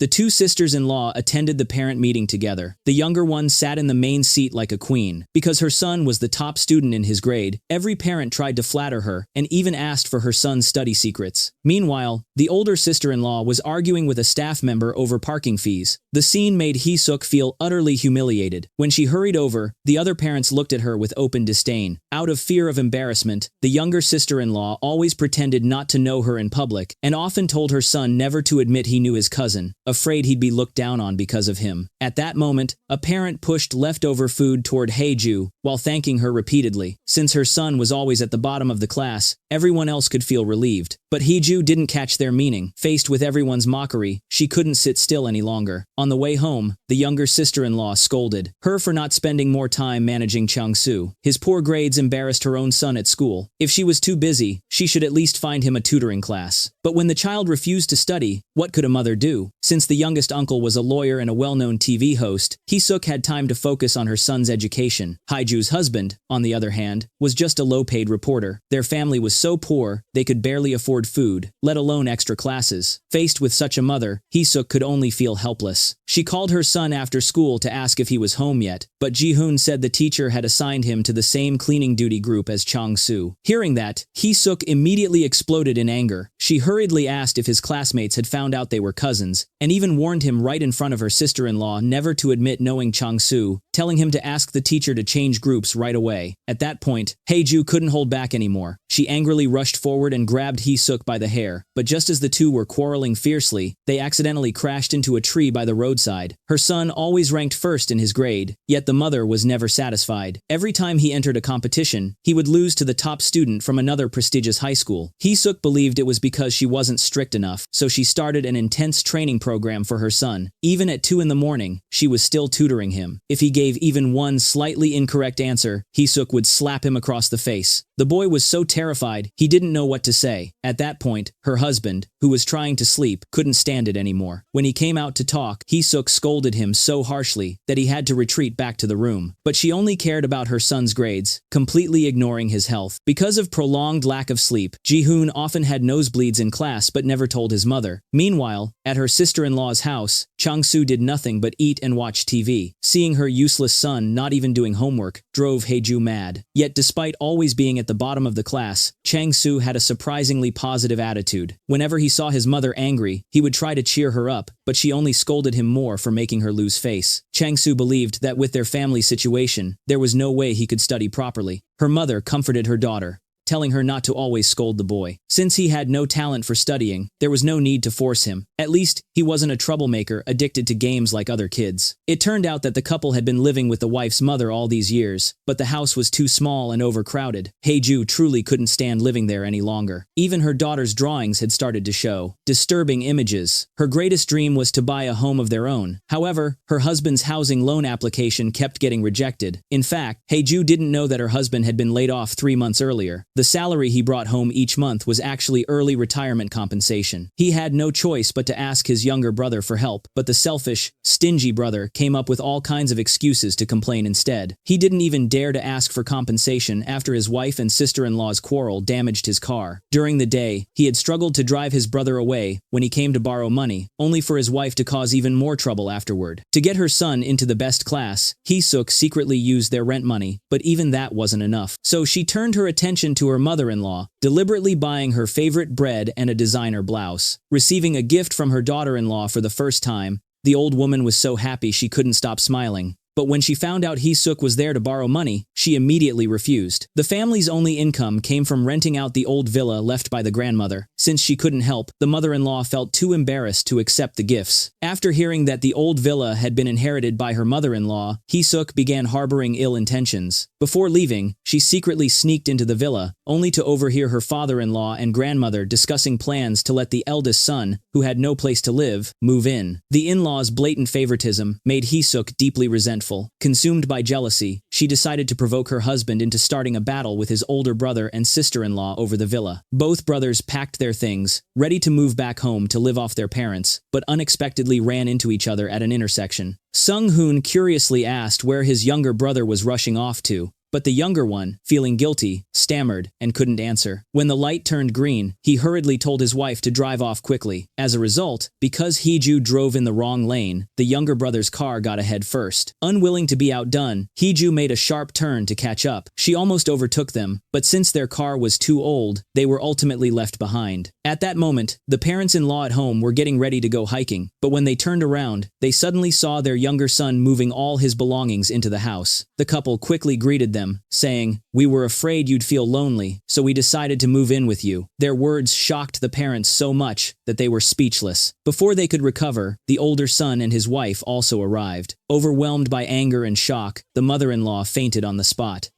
The two sisters-in-law attended the parent meeting together. The younger one sat in the main seat like a queen. Because her son was the top student in his grade, every parent tried to flatter her and even asked for her son's study secrets. Meanwhile, the older sister-in-law was arguing with a staff member over parking fees. The scene made Hee-suk feel utterly humiliated. When she hurried over, the other parents looked at her with open disdain. Out of fear of embarrassment, the younger sister-in-law always pretended not to know her in public and often told her son never to admit he knew his cousin, afraid he'd be looked down on because of him. At that moment, a parent pushed leftover food toward Hae-ju while thanking her repeatedly. Since her son was always at the bottom of the class, everyone else could feel relieved. But Hae-ju didn't catch their meaning. Faced with everyone's mockery, she couldn't sit still any longer. On the way home, the younger sister-in-law scolded her for not spending more time managing Chang-soo. His poor grades embarrassed her own son at school. If she was too busy, she should at least find him a tutoring class. But when the child refused to study, what could a mother do? Since the youngest uncle was a lawyer and a well-known TV host, Hee-suk had time to focus on her son's education. Hae-ju's husband, on the other hand, was just a low-paid reporter. Their family was so poor, they could barely afford food, let alone extra classes. Faced with such a mother, Hee-suk could only feel helpless. She called her son after school to ask if he was home yet, but Ji-hoon said the teacher had assigned him to the same cleaning duty group as Chang-soo. Hearing that, Hee-suk immediately exploded in anger. She hurriedly asked if his classmates had found out they were cousins, and even warned him right in front of her sister-in-law never to admit knowing Chang-soo, telling him to ask the teacher to change groups right away. At that point, Hae-ju couldn't hold back anymore. She angrily rushed forward and grabbed Hee-suk by the hair, but just as the two were quarreling fiercely, they accidentally crashed into a tree by the roadside. Her son always ranked first in his grade, yet the mother was never satisfied. Every time he entered a competition, he would lose to the top student from another prestigious high school. Hee-suk believed it was because she wasn't strict enough, so she started an intense training program for her son. Even at 2 in the morning, she was still tutoring him. If he gave even one slightly incorrect answer, Hee-suk would slap him across the face. The boy was so terrified, he didn't know what to say. At that point, her husband, who was trying to sleep, couldn't stand it anymore. When he came out to talk, Hee-suk scolded him so harshly that he had to retreat back to the room. But she only cared about her son's grades, completely ignoring his health. Because of prolonged lack of sleep, Ji-hoon often had nosebleeds in class but never told his mother. Meanwhile, at her sister-in-law's house, Chang-soo did nothing but eat and watch TV. Seeing her useless son not even doing homework drove Hae-ju mad. Yet despite always being at the bottom of the class, Chang-soo had a surprisingly positive attitude. Whenever he saw his mother angry, he would try to cheer her up, but she only scolded him more for making her lose face. Chang-soo believed that with their family situation, there was no way he could study properly. Her mother comforted her daughter, telling her not to always scold the boy. Since he had no talent for studying, there was no need to force him. At least, he wasn't a troublemaker addicted to games like other kids. It turned out that the couple had been living with the wife's mother all these years, but the house was too small and overcrowded. Hae-ju truly couldn't stand living there any longer. Even her daughter's drawings had started to show disturbing images. Her greatest dream was to buy a home of their own. However, her husband's housing loan application kept getting rejected. In fact, Hae-ju didn't know that her husband had been laid off 3 months earlier. The salary he brought home each month was actually early retirement compensation. He had no choice but to ask his younger brother for help, but the selfish, stingy brother came up with all kinds of excuses to complain instead. He didn't even dare to ask for compensation after his wife and sister-in-law's quarrel damaged his car. During the day, he had struggled to drive his brother away when he came to borrow money, only for his wife to cause even more trouble afterward. To get her son into the best class, Hee-suk secretly used their rent money, but even that wasn't enough. So she turned her attention to her mother-in-law, deliberately buying her favorite bread and a designer blouse. Receiving a gift from her daughter-in-law for the first time, the old woman was so happy she couldn't stop smiling. But when she found out Hee-suk was there to borrow money, she immediately refused. The family's only income came from renting out the old villa left by the grandmother. Since she couldn't help, the mother-in-law felt too embarrassed to accept the gifts. After hearing that the old villa had been inherited by her mother-in-law, Hee-suk began harboring ill intentions. Before leaving, she secretly sneaked into the villa, only to overhear her father-in-law and grandmother discussing plans to let the eldest son, who had no place to live, move in. The in-laws' blatant favoritism made Hee-suk deeply resentful. Consumed by jealousy, she decided to provoke her husband into starting a battle with his older brother and sister-in-law over the villa. Both brothers packed their things, ready to move back home to live off their parents, but unexpectedly ran into each other at an intersection. Sung-hoon curiously asked where his younger brother was rushing off to, but the younger one, feeling guilty, stammered and couldn't answer. When the light turned green, he hurriedly told his wife to drive off quickly. As a result, because Heju drove in the wrong lane, the younger brother's car got ahead first. Unwilling to be outdone, Heju made a sharp turn to catch up. She almost overtook them, but since their car was too old, they were ultimately left behind. At that moment, the parents-in-law at home were getting ready to go hiking, but when they turned around, they suddenly saw their younger son moving all his belongings into the house. The couple quickly greeted them, saying, "We were afraid you'd feel lonely, so we decided to move in with you." Their words shocked the parents so much that they were speechless. Before they could recover, the older son and his wife also arrived. Overwhelmed by anger and shock, the mother-in-law fainted on the spot.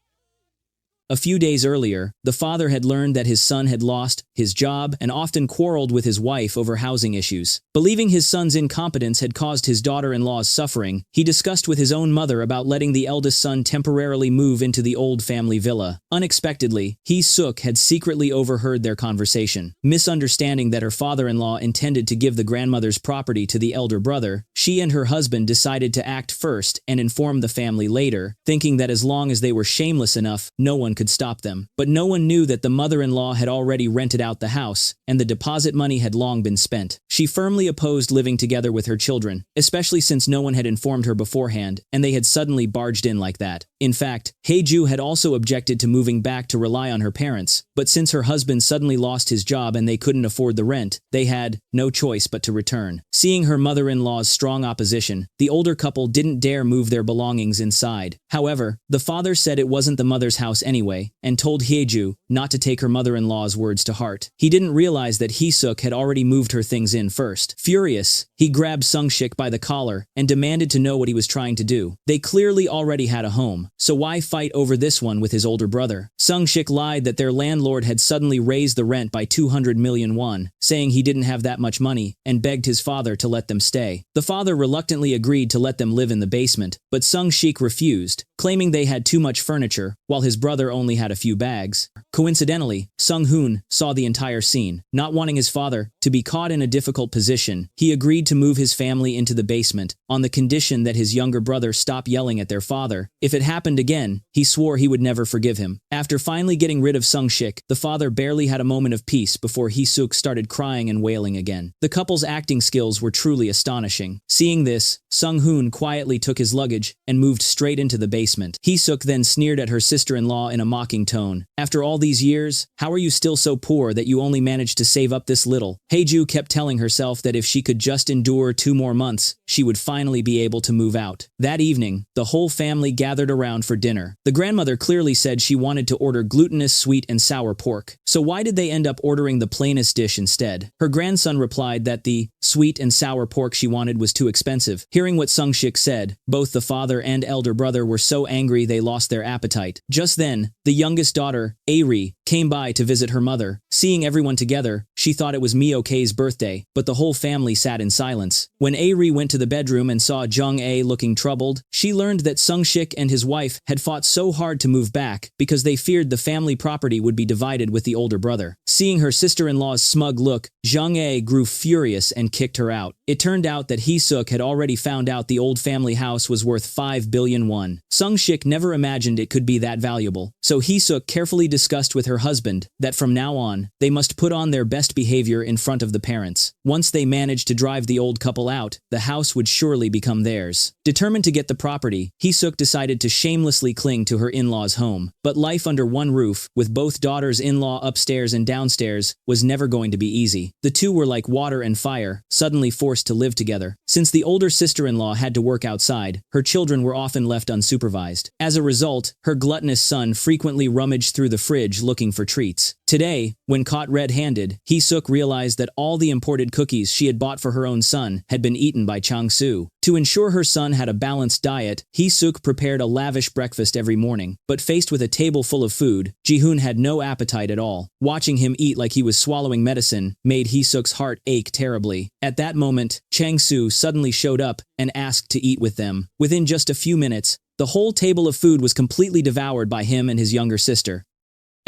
A few days earlier, the father had learned that his son had lost his job and often quarreled with his wife over housing issues. Believing his son's incompetence had caused his daughter-in-law's suffering, he discussed with his own mother about letting the eldest son temporarily move into the old family villa. Unexpectedly, Hee-suk had secretly overheard their conversation. Misunderstanding that her father-in-law intended to give the grandmother's property to the elder brother, she and her husband decided to act first and inform the family later, thinking that as long as they were shameless enough, no one could stop them. But no one knew that the mother-in-law had already rented out the house, and the deposit money had long been spent. She firmly opposed living together with her children, especially since no one had informed her beforehand, and they had suddenly barged in like that. In fact, Heju had also objected to moving back to rely on her parents, but since her husband suddenly lost his job and they couldn't afford the rent, they had no choice but to return. Seeing her mother-in-law's strong opposition, the older couple didn't dare move their belongings inside. However, the father said it wasn't the mother's house anyway, and told Hyeju not to take her mother-in-law's words to heart. He didn't realize that Hee-suk had already moved her things in first. Furious, he grabbed Sung-shik by the collar and demanded to know what he was trying to do. They clearly already had a home, so why fight over this one with his older brother? Sung-shik lied that their landlord had suddenly raised the rent by 200 million won, saying he didn't have that much money, and begged his father to let them stay. The father reluctantly agreed to let them live in the basement, but Sung-shik refused, claiming they had too much furniture, while his brother only had a few bags. Coincidentally, Sung-hoon saw the entire scene. Not wanting his father to be caught in a difficult position, he agreed to move his family into the basement, on the condition that his younger brother stop yelling at their father. If it happened again, he swore he would never forgive him. After finally getting rid of Sung-shik, the father barely had a moment of peace before Hee-suk started crying and wailing again. The couple's acting skills were truly astonishing. Seeing this, Sung-hoon quietly took his luggage and moved straight into the basement. Hee-suk then sneered at her sister-in-law in a mocking tone. "After all these years, how are you still so poor that you only managed to save up this little?" Heju kept telling herself that if she could just endure 2 more months, she would finally be able to move out. That evening, the whole family gathered around for dinner. The grandmother clearly said she wanted to order glutinous sweet and sour pork. So why did they end up ordering the plainest dish instead? Her grandson replied that the sweet and sour pork she wanted was too expensive. Hearing what Sung-shik said, both the father and elder brother were so angry they lost their appetite. Just then, the youngest daughter, Airi, came by to visit her mother. Seeing everyone together, she thought it was Mio-kei's birthday, but the whole family sat in silence. When Airi went to the bedroom and saw Jung-ae looking troubled, she learned that Sung-shik and his wife had fought so hard to move back because they feared the family property would be divided with the older brother. Seeing her sister-in-law's smug look, Jung-ae grew furious and kicked her out. It turned out that Hee-suk had already found out the old family house was worth 5 billion won. Sung-shik never imagined it could be that valuable, so Hee-suk carefully discussed with her husband that from now on, they must put on their best behavior in front of the parents. Once they managed to drive the old couple out, the house would surely become theirs. Determined to get the property, Hee-suk decided to shamelessly cling to her in-laws' home. But life under one roof, with both daughters-in-law upstairs and downstairs, was never going to be easy. The two were like water and fire, suddenly forced to live together. Since the older sister-in-law had to work outside, her children were often left unsupervised. As a result, her gluttonous son frequently rummaged through the fridge looking for treats. Today, when caught red-handed, Hee-suk realized that all the imported cookies she had bought for her own son had been eaten by Chang-soo. To ensure her son had a balanced diet, Hee-suk prepared a lavish breakfast every morning. But faced with a table full of food, Ji-hoon had no appetite at all. Watching him eat like he was swallowing medicine made Hee-suk's heart ache terribly. At that moment, Chang-soo suddenly showed up and asked to eat with them. Within just a few minutes, the whole table of food was completely devoured by him and his younger sister.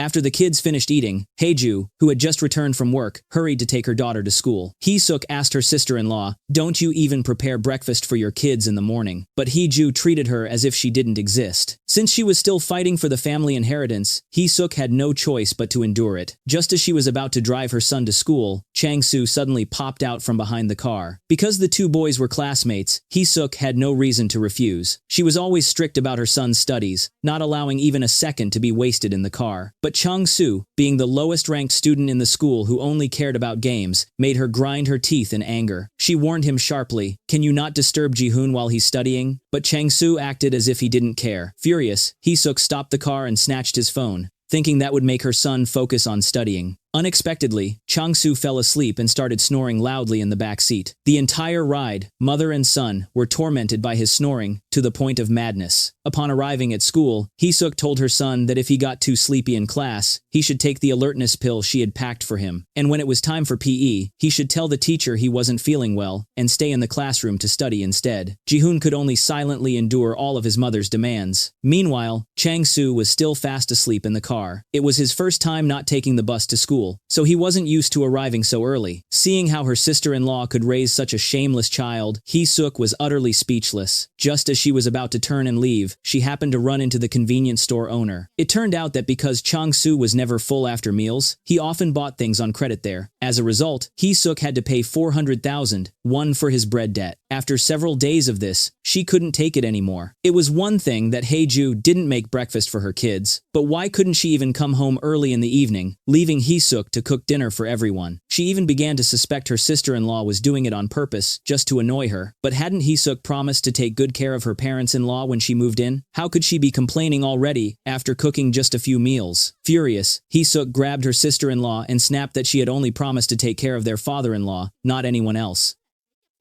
After the kids finished eating, Heju, who had just returned from work, hurried to take her daughter to school. Hee-suk asked her sister-in-law, "Don't you even prepare breakfast for your kids in the morning?" But Heju treated her as if she didn't exist. Since she was still fighting for the family inheritance, Hee-suk had no choice but to endure it. Just as she was about to drive her son to school, Chang-soo suddenly popped out from behind the car. Because the two boys were classmates, Hee-suk had no reason to refuse. She was always strict about her son's studies, not allowing even a second to be wasted in the car. But Chang-soo, being the lowest-ranked student in the school who only cared about games, made her grind her teeth in anger. She warned him sharply, "Can you not disturb Ji-hoon while he's studying?" But Chang-soo acted as if he didn't care. Furious, Hee-suk stopped the car and snatched his phone, thinking that would make her son focus on studying. Unexpectedly, Chang-soo fell asleep and started snoring loudly in the back seat. The entire ride, mother and son were tormented by his snoring to the point of madness. Upon arriving at school, Hee-suk told her son that if he got too sleepy in class, he should take the alertness pill she had packed for him. And when it was time for PE, he should tell the teacher he wasn't feeling well and stay in the classroom to study instead. Ji-hoon could only silently endure all of his mother's demands. Meanwhile, Chang-soo was still fast asleep in the car. It was his first time not taking the bus to school, so he wasn't used to arriving so early. Seeing how her sister-in-law could raise such a shameless child, Hee-suk was utterly speechless. Just as she was about to turn and leave, she happened to run into the convenience store owner. It turned out that because Chang-soo was never full after meals, he often bought things on credit there. As a result, Hee-suk had to pay 400,000 won for his bread debt. After several days of this, she couldn't take it anymore. It was one thing that Hae-ju didn't make breakfast for her kids, but why couldn't she even come home early in the evening, leaving Hee-suk to cook dinner for everyone? She even began to suspect her sister-in-law was doing it on purpose, just to annoy her. But hadn't Hee-suk promised to take good care of her parents-in-law when she moved in? How could she be complaining already after cooking just a few meals? Furious, Hee-suk grabbed her sister-in-law and snapped that she had only promised to take care of their father-in-law, not anyone else.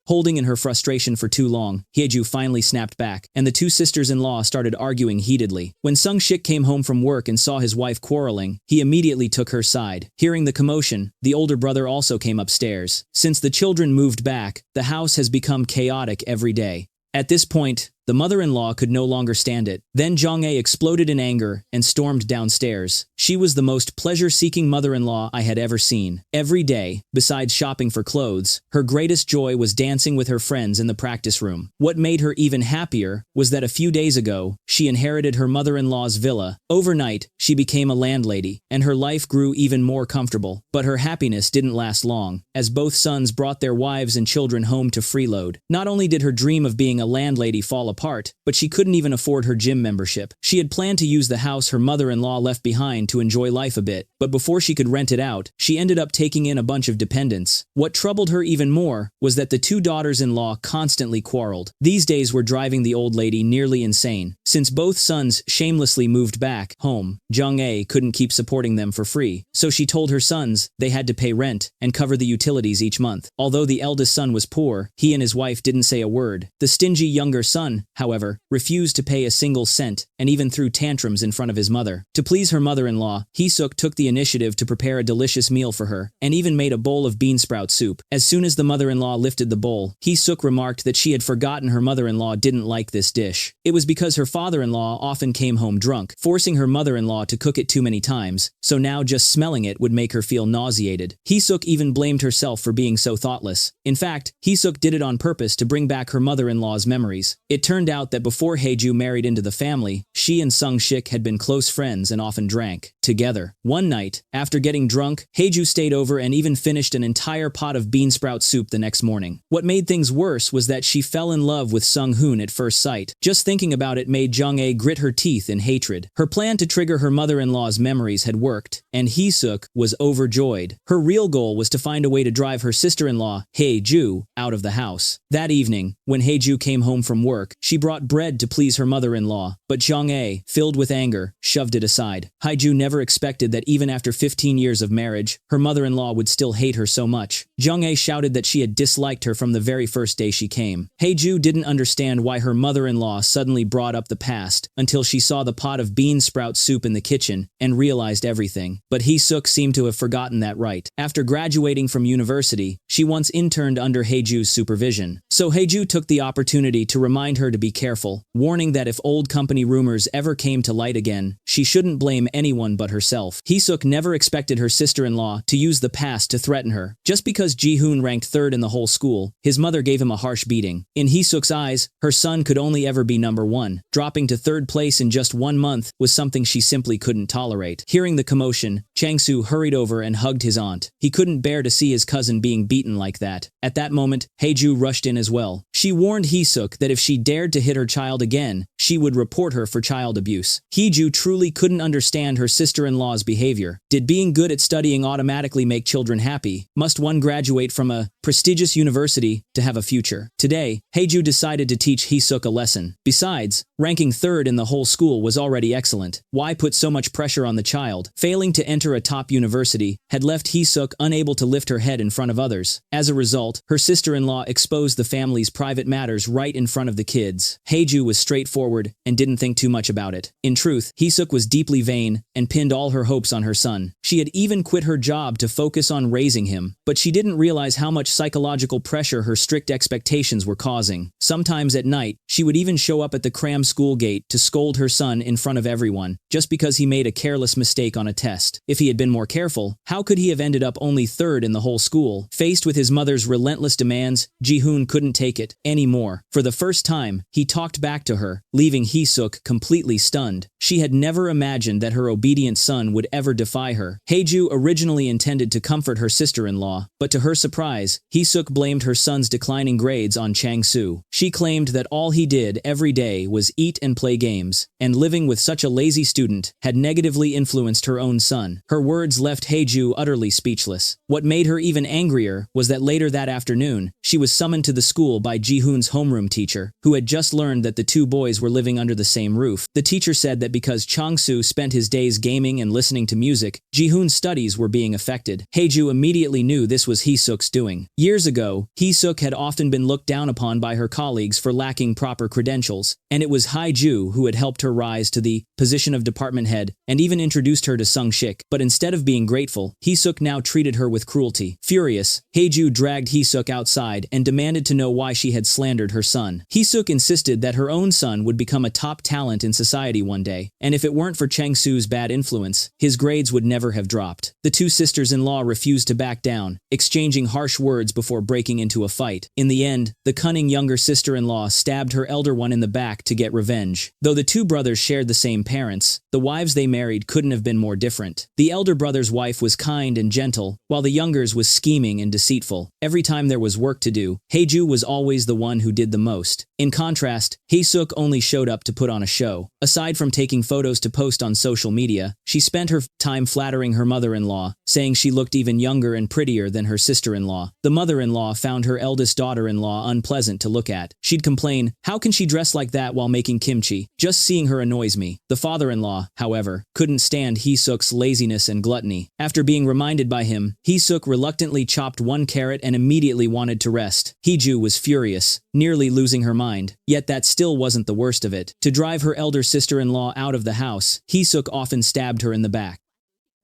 Holding in her frustration for too long, Hae-ju finally snapped back, and the two sisters-in-law started arguing heatedly. When Sung-shik came home from work and saw his wife quarreling, he immediately took her side. Hearing the commotion, the older brother also came upstairs. Since the children moved back, the house has become chaotic every day. At this point, the mother-in-law could no longer stand it. Then Jong-ae exploded in anger and stormed downstairs. She was the most pleasure-seeking mother-in-law I had ever seen. Every day, besides shopping for clothes, her greatest joy was dancing with her friends in the practice room. What made her even happier was that a few days ago, she inherited her mother-in-law's villa. Overnight, she became a landlady, and her life grew even more comfortable. But her happiness didn't last long, as both sons brought their wives and children home to freeload. Not only did her dream of being a landlady fall apart, but she couldn't even afford her gym membership. She had planned to use the house her mother-in-law left behind to enjoy life a bit, but before she could rent it out, she ended up taking in a bunch of dependents. What troubled her even more was that the two daughters-in-law constantly quarreled. These days were driving the old lady nearly insane. Since both sons shamelessly moved back home, Jung-ae couldn't keep supporting them for free, so she told her sons they had to pay rent and cover the utilities each month. Although the eldest son was poor, he and his wife didn't say a word. The stingy younger son, however, refused to pay a single cent and even threw tantrums in front of his mother. To please her mother-in-law, Hee-suk took the initiative to prepare a delicious meal for her and even made a bowl of bean sprout soup. As soon as the mother-in-law lifted the bowl, Hee-suk remarked that she had forgotten her mother-in-law didn't like this dish. It was because her father-in-law often came home drunk, forcing her mother-in-law to cook it too many times, so now just smelling it would make her feel nauseated. Hee-suk even blamed herself for being so thoughtless. In fact, Hee-suk did it on purpose to bring back her mother-in-law's memories. It turned out that before Hae-ju married into the family, she and Sung-shik had been close friends and often drank together. One night, after getting drunk, Hae-ju stayed over and even finished an entire pot of bean sprout soup the next morning. What made things worse was that she fell in love with Sung-hoon at first sight. Just thinking about it made Jung-ae grit her teeth in hatred. Her plan to trigger her mother-in-law's memories had worked, and Hee-suk was overjoyed. Her real goal was to find a way to drive her sister-in-law, Hae-ju, out of the house. That evening, when Hae-ju came home from work, she brought bread to please her mother-in-law, but Jung-ae, filled with anger, shoved it aside. Hae-ju never expected that even after 15 years of marriage, her mother-in-law would still hate her so much. Jung-ae shouted that she had disliked her from the very first day she came. Hae-ju didn't understand why her mother-in-law suddenly brought up the past until she saw the pot of bean sprout soup in the kitchen and realized everything. But Hee-suk seemed to have forgotten that right. After graduating from university, she once interned under Hae-ju's supervision. So Hae-ju took the opportunity to remind her her to be careful, warning that if old company rumors ever came to light again, she shouldn't blame anyone but herself. Hee-suk never expected her sister-in-law to use the past to threaten her. Just because Ji-hoon ranked third in the whole school, his mother gave him a harsh beating. In Hee-suk's eyes, her son could only ever be number one. Dropping to third place in just 1 month was something she simply couldn't tolerate. Hearing the commotion, Chang-soo hurried over and hugged his aunt. He couldn't bear to see his cousin being beaten like that. At that moment, Hae-ju rushed in as well. She warned Hee-suk that if she dared to hit her child again, she would report her for child abuse. Hee-ju truly couldn't understand her sister-in-law's behavior. Did being good at studying automatically make children happy? Must one graduate from a prestigious university to have a future? Today, Hae-ju decided to teach Hee-suk a lesson. Besides, ranking third in the whole school was already excellent. Why put so much pressure on the child? Failing to enter a top university had left Hee-suk unable to lift her head in front of others. As a result, her sister-in-law exposed the family's private matters right in front of the kids. Hae-ju was straightforward and didn't think too much about it. In truth, Hee-suk was deeply vain and pinned all her hopes on her son. She had even quit her job to focus on raising him, but she didn't realize how much psychological pressure her strict expectations were causing. Sometimes at night, she would even show up at the cram school gate to scold her son in front of everyone, just because he made a careless mistake on a test. If he had been more careful, how could he have ended up only third in the whole school? Faced with his mother's relentless demands, Ji-hoon couldn't take it anymore. For the first time, he talked back to her, leaving Hee-suk completely stunned. She had never imagined that her obedient son would ever defy her. Hae-ju originally intended to comfort her sister-in-law, but to her surprise, Hee-suk blamed her son's declining grades on Chang-soo. She claimed that all he did every day was eat and play games, and living with such a lazy student had negatively influenced her own son. Her words left Hae-ju utterly speechless. What made her even angrier was that later that afternoon, she was summoned to the school by Ji-hoon's homeroom teacher, who had just learned that the two boys were living under the same roof. The teacher said that because Chang-soo spent his days gaming and listening to music, Ji-hoon's studies were being affected. Hae-ju immediately knew this was Hee-suk's doing. Years ago, Hee-suk had often been looked down upon by her colleagues for lacking proper credentials, and it was Hae-ju who had helped her rise to the position of department head and even introduced her to Sung-shik. But instead of being grateful, Hee-suk now treated her with cruelty. Furious, Hae-ju dragged Hee-suk outside and demanded to know why she had slandered her son. Hee-suk insisted that her own son would become a top talent in society one day, and if it weren't for Chang-soo's bad influence, his grades would never have dropped. The two sisters-in-law refused to back down, exchanging harsh words before breaking into a fight. In the end, the cunning younger sister-in-law stabbed her elder one in the back to get revenge. Though the two brothers shared the same parents, the wives they married couldn't have been more different. The elder brother's wife was kind and gentle, while the younger's was scheming and deceitful. Every time there was work to do, Hae-ju was always the one who did the most. In contrast, Hee-suk only showed up to put on a show. Aside from taking photos to post on social media, she spent her time flattering her mother-in-law, saying she looked even younger and prettier than her sister-in-law. The mother-in-law found her eldest daughter-in-law unpleasant to look at. She'd complain, "How can she dress like that while making kimchi? Just seeing her annoys me." The father-in-law, however, couldn't stand Hee-suk's laziness and gluttony. After being reminded by him, Hee-suk reluctantly chopped one carrot and immediately wanted to rest. Hae-ju was furious, nearly losing her mind. Yet that still wasn't the worst of it. To drive her elder sister-in-law out of the house, Hee-suk often stabbed her in the back.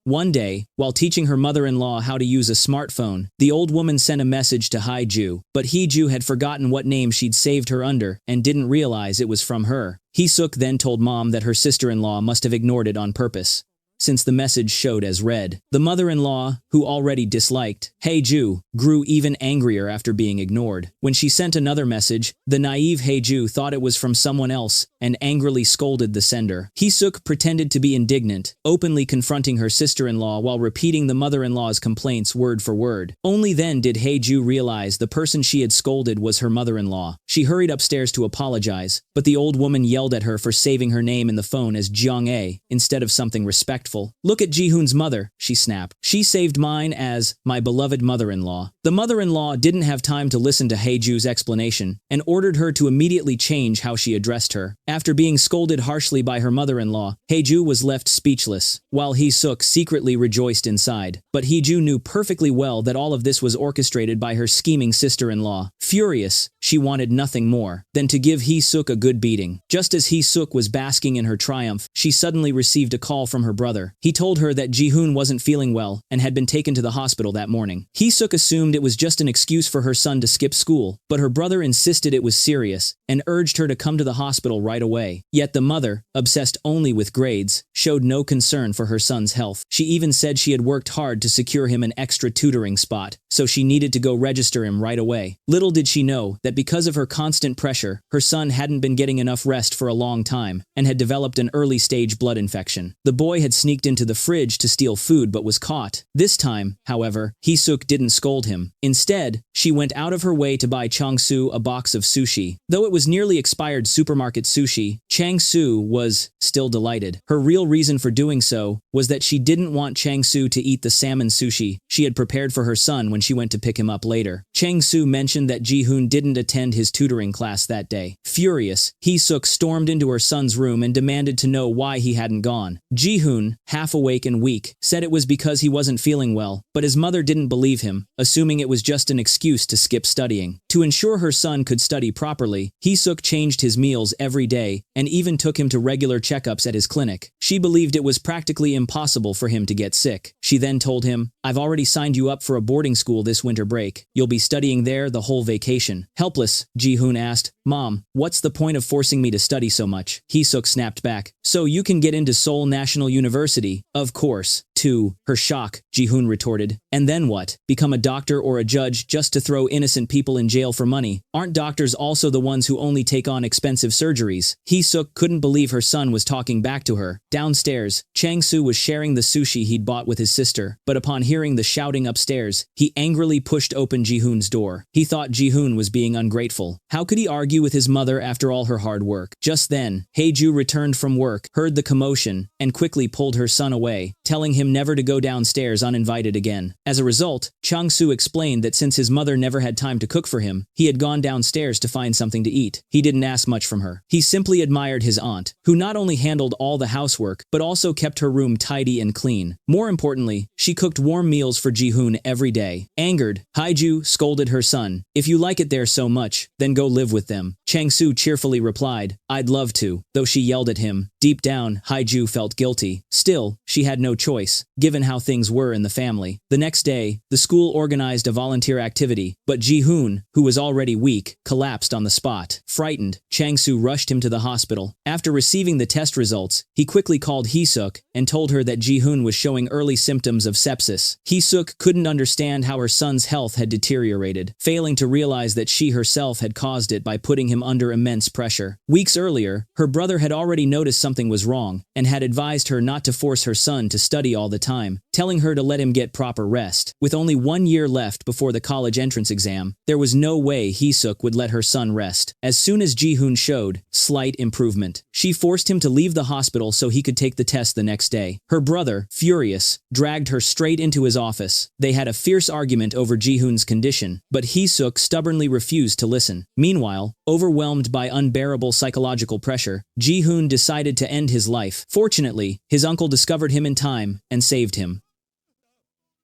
One day, while teaching her mother-in-law how to use a smartphone, the old woman sent a message to Hae-ju, but Hae-ju had forgotten what name she'd saved her under and didn't realize it was from her. Hee-suk then told mom that her sister-in-law must have ignored it on purpose, since the message showed as read. The mother-in-law, who already disliked Hae-ju, grew even angrier after being ignored. When she sent another message, the naive Hae-ju thought it was from someone else and angrily scolded the sender. Hee-suk pretended to be indignant, openly confronting her sister-in-law while repeating the mother-in-law's complaints word for word. Only then did Hae-ju realize the person she had scolded was her mother-in-law. She hurried upstairs to apologize, but the old woman yelled at her for saving her name in the phone as Jeong-ae instead of something respectful. "Look at Ji-hoon's mother," she snapped. "She saved mine as my beloved mother-in-law." The mother-in-law didn't have time to listen to Hae-ju's explanation and ordered her to immediately change how she addressed her. After being scolded harshly by her mother-in-law, Hae-ju was left speechless, while Hee-suk secretly rejoiced inside. But Hae-ju knew perfectly well that all of this was orchestrated by her scheming sister-in-law. Furious, she wanted nothing more than to give Hee-suk a good beating. Just as Hee-suk was basking in her triumph, she suddenly received a call from her brother. mother. He told her that Ji-hoon wasn't feeling well and had been taken to the hospital that morning. Hee-suk assumed it was just an excuse for her son to skip school, but her brother insisted it was serious and urged her to come to the hospital right away. Yet the mother, obsessed only with grades, showed no concern for her son's health. She even said she had worked hard to secure him an extra tutoring spot, so she needed to go register him right away. Little did she know that because of her constant pressure, her son hadn't been getting enough rest for a long time and had developed an early-stage blood infection. The boy had sneaked into the fridge to steal food but was caught. This time, however, Hee-suk didn't scold him. Instead, she went out of her way to buy Chang-soo a box of sushi. Though it was nearly expired supermarket sushi, Chang-soo was still delighted. Her real reason for doing so was that she didn't want Chang-soo to eat the salmon sushi she had prepared for her son when she went to pick him up later. Chang-soo mentioned that Ji-hoon didn't attend his tutoring class that day. Furious, Hee-suk stormed into her son's room and demanded to know why he hadn't gone. Ji-hoon, half awake and weak, said it was because he wasn't feeling well, but his mother didn't believe him, assuming it was just an excuse to skip studying. To ensure her son could study properly, Hee-suk changed his meals every day and even took him to regular checkups at his clinic. She believed it was practically impossible for him to get sick. She then told him, "I've already signed you up for a boarding school this winter break. You'll be studying there the whole vacation." Helpless, Ji-hoon asked, "Mom, what's the point of forcing me to study so much?" Hee-suk snapped back, "So you can get into Seoul National University, of course." To her shock, Ji-hoon retorted, "And then what? Become a doctor or a judge just to throw innocent people in jail for money? Aren't doctors also the ones who only take on expensive surgeries?" Hee-suk couldn't believe her son was talking back to her. Downstairs, Chang-soo was sharing the sushi he'd bought with his sister, but upon hearing the shouting upstairs, he angrily pushed open Ji-hoon's door. He thought Ji-hoon was being ungrateful. How could he argue with his mother after all her hard work? Just then, Hae-ju returned from work, heard the commotion, and quickly pulled her son away, telling him never to go downstairs uninvited again. As a result, Chang-soo explained that since his mother never had time to cook for him, he had gone downstairs to find something to eat. He didn't ask much from her. He simply admired his aunt, who not only handled all the housework, but also kept her room tidy and clean. More importantly, she cooked warm meals for Ji-hoon every day. Angered, Hae-ju scolded her son, "If you like it there so much, then go live with them." Chang-soo cheerfully replied, "I'd love to," though she yelled at him. Deep down, Hae-ju felt guilty. Still, she had no choice, given how things were in the family. The next day, the school organized a volunteer activity, but Ji-hoon, who was already weak, collapsed on the spot. Frightened, Chang-soo rushed him to the hospital. After receiving the test results, he quickly called Hee-suk and told her that Ji-hoon was showing early symptoms of sepsis. Hee-suk couldn't understand how her son's health had deteriorated, failing to realize that she herself had caused it by putting him under immense pressure. Weeks earlier, her brother had already noticed something was wrong and had advised her not to force her son to study all the time, telling her to let him get proper rest. With only 1 year left before the college entrance exam, there was no way Hee-suk would let her son rest. As soon as Ji-hoon showed slight improvement, she forced him to leave the hospital so he could take the test the next day. Her brother, furious, dragged her straight into his office. They had a fierce argument over Ji-hoon's condition, but Hee-suk stubbornly refused to listen. Meanwhile, overwhelmed by unbearable psychological pressure, Ji-hoon decided to end his life. Fortunately, his uncle discovered him in time and saved him.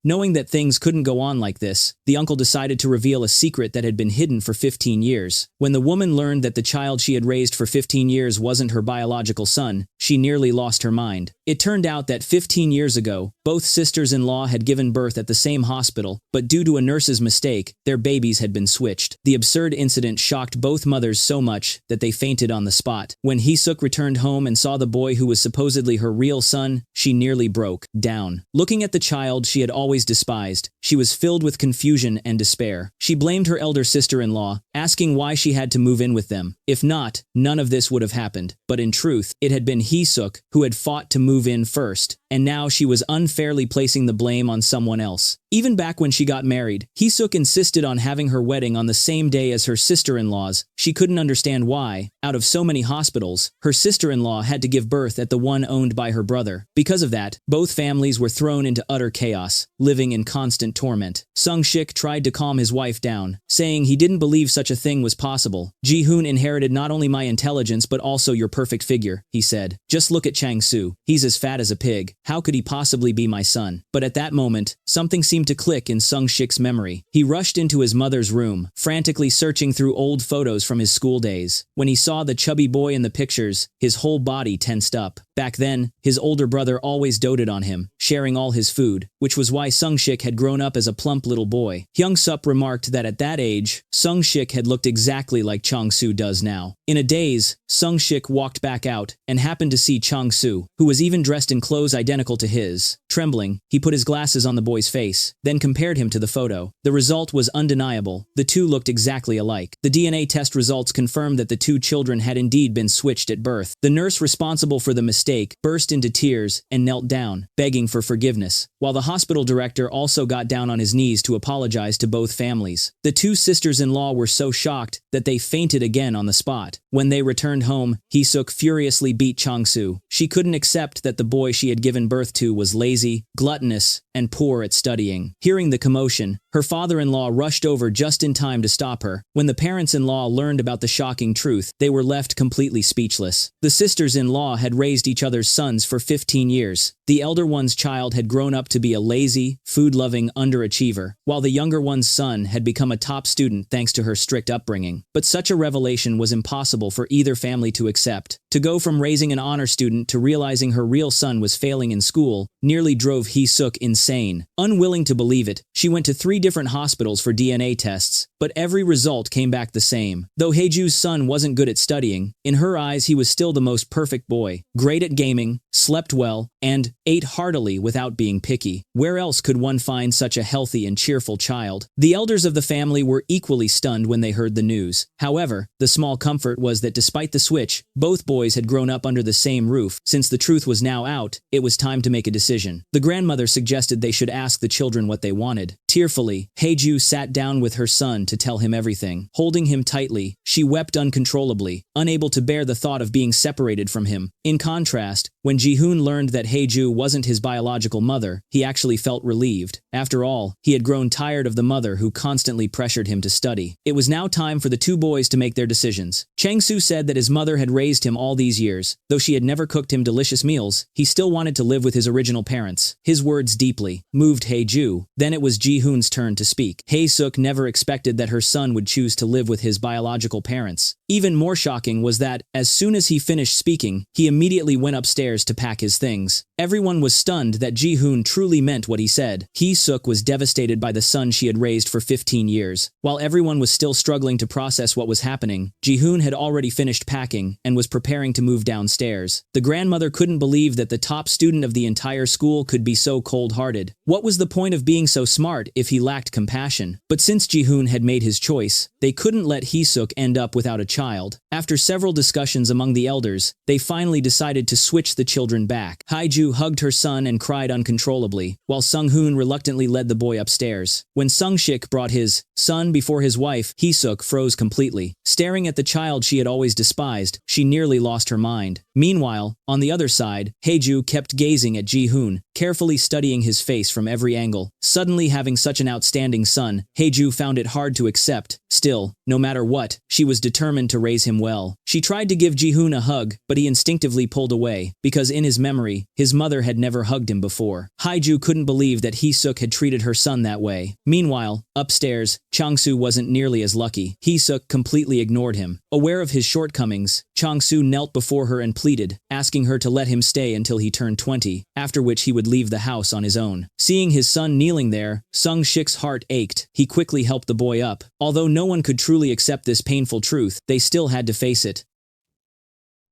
Knowing that things couldn't go on like this, the uncle decided to reveal a secret that had been hidden for 15 years. When the woman learned that the child she had raised for 15 years wasn't her biological son, she nearly lost her mind. It turned out that 15 years ago, both sisters-in-law had given birth at the same hospital, but due to a nurse's mistake, their babies had been switched. The absurd incident shocked both mothers so much that they fainted on the spot. When Hee-suk returned home and saw the boy who was supposedly her real son, she nearly broke down. Looking at the child she had always despised, she was filled with confusion and despair. She blamed her elder sister-in-law, asking why she had to move in with them. If not, none of this would have happened. But in truth, it had been Hee-suk who had fought to move in first, and now she was unfairly placing the blame on someone else. Even back when she got married, Hee-suk insisted on having her wedding on the same day as her sister-in-law's. She couldn't understand why, out of so many hospitals, her sister-in-law had to give birth at the one owned by her brother. Because of that, both families were thrown into utter chaos, living in constant torment. Sung-shik tried to calm his wife down, saying he didn't believe such a thing was possible. "Ji-hoon inherited not only my intelligence but also your perfect figure," he said. "Just look at Chang-soo. He's as fat as a pig. How could he possibly be my son? But at that moment, something seemed to click in Sung-shik's memory. He rushed into his mother's room, frantically searching through old photos from his school days. When he saw the chubby boy in the pictures, his whole body tensed up. Back then, his older brother always doted on him, sharing all his food, which was why Sung-shik had grown up as a plump little boy. Hyung-sup remarked that at that age, Sung-shik had looked exactly like Chang-soo does now. In a daze, Sung-shik walked back out and happened to see Chang-soo, who was even dressed in clothes identical to his. Trembling, he put his glasses on the boy's face, then compared him to the photo. The result was undeniable. The two looked exactly alike. The DNA test results confirmed that the two children had indeed been switched at birth. The nurse responsible for the mistake burst into tears and knelt down, begging for forgiveness, while the hospital director also got down on his knees to apologize to both families. The two sisters-in-law were so shocked that they fainted again on the spot. When they returned home, Hee-suk furiously beat Chang-soo. She couldn't accept that the boy she had given birth to was lazy, gluttonous, and poor at studying. Hearing the commotion, her father-in-law rushed over just in time to stop her. When the parents-in-law learned about the shocking truth, they were left completely speechless. The sisters-in-law had raised each other's sons for 15 years. The elder one's child had grown up to be a lazy, food-loving underachiever, while the younger one's son had become a top student thanks to her strict upbringing. But such a revelation was impossible for either family to accept. To go from raising an honor student to realizing her real son was failing in school nearly drove Hee-suk insane. Unwilling to believe it, she went to 3 different hospitals for DNA tests, but every result came back the same. Though Haeju's son wasn't good at studying, in her eyes he was still the most perfect boy, great at gaming, slept well, and ate heartily without being picky. Where else could one find such a healthy and cheerful child? The elders of the family were equally stunned when they heard the news. However, the small comfort was that despite the switch, both boys had grown up under the same roof. Since the truth was now out, it was time to make a decision. The grandmother suggested they should ask the children what they wanted. Tearfully, Haeju sat down with her son to tell him everything. Holding him tightly, she wept uncontrollably, unable to bear the thought of being separated from him. In contrast, when Ji-hoon learned that Haeju wasn't his biological mother, he actually felt relieved. After all, he had grown tired of the mother who constantly pressured him to study. It was now time for the two boys to make their decisions. Chang-soo said that his mother had raised him all these years. Though she had never cooked him delicious meals, he still wanted to live with his original parents. His words deeply moved Haeju. Then it was Ji-hoon's turn to speak. Hae-suk never expected that her son would choose to live with his biological parents. Even more shocking was that, as soon as he finished speaking, he immediately went upstairs to pack his things. Everyone was stunned that Ji-hoon truly meant what he said. Hee-suk was devastated by the son she had raised for 15 years. While everyone was still struggling to process what was happening, Ji-hoon had already finished packing and was preparing to move downstairs. The grandmother couldn't believe that the top student of the entire school could be so cold-hearted. What was the point of being so smart if he lacked compassion? But since Ji-hoon had made his choice, they couldn't let Hee-suk end up without a child. After several discussions among the elders, they finally decided to switch the children back. Haeju hugged her son and cried uncontrollably, while Sung-hoon reluctantly led the boy upstairs. When Sung-shik brought his son before his wife, Hee-suk froze completely. Staring at the child she had always despised, she nearly lost her mind. Meanwhile, on the other side, Haeju kept gazing at Ji-hoon, carefully studying his face from every angle. Suddenly having such an outstanding son, Haeju found it hard to accept. Still, no matter what, she was determined to raise him well. She tried to give Ji-hoon a hug, but he instinctively pulled away, because in his memory, his mother had never hugged him before. Haeju couldn't believe that Hee-suk had treated her son that way. Meanwhile, upstairs, Chang-soo wasn't nearly as lucky. Hee-suk completely ignored him. Aware of his shortcomings, Chang-soo knelt before her and pleaded, asking her to let him stay until he turned 20, after which he would leave the house on his own. Seeing his son kneeling there, Sung-shik's heart ached. He quickly helped the boy up. Although no one could truly accept this painful truth, they still had to face it.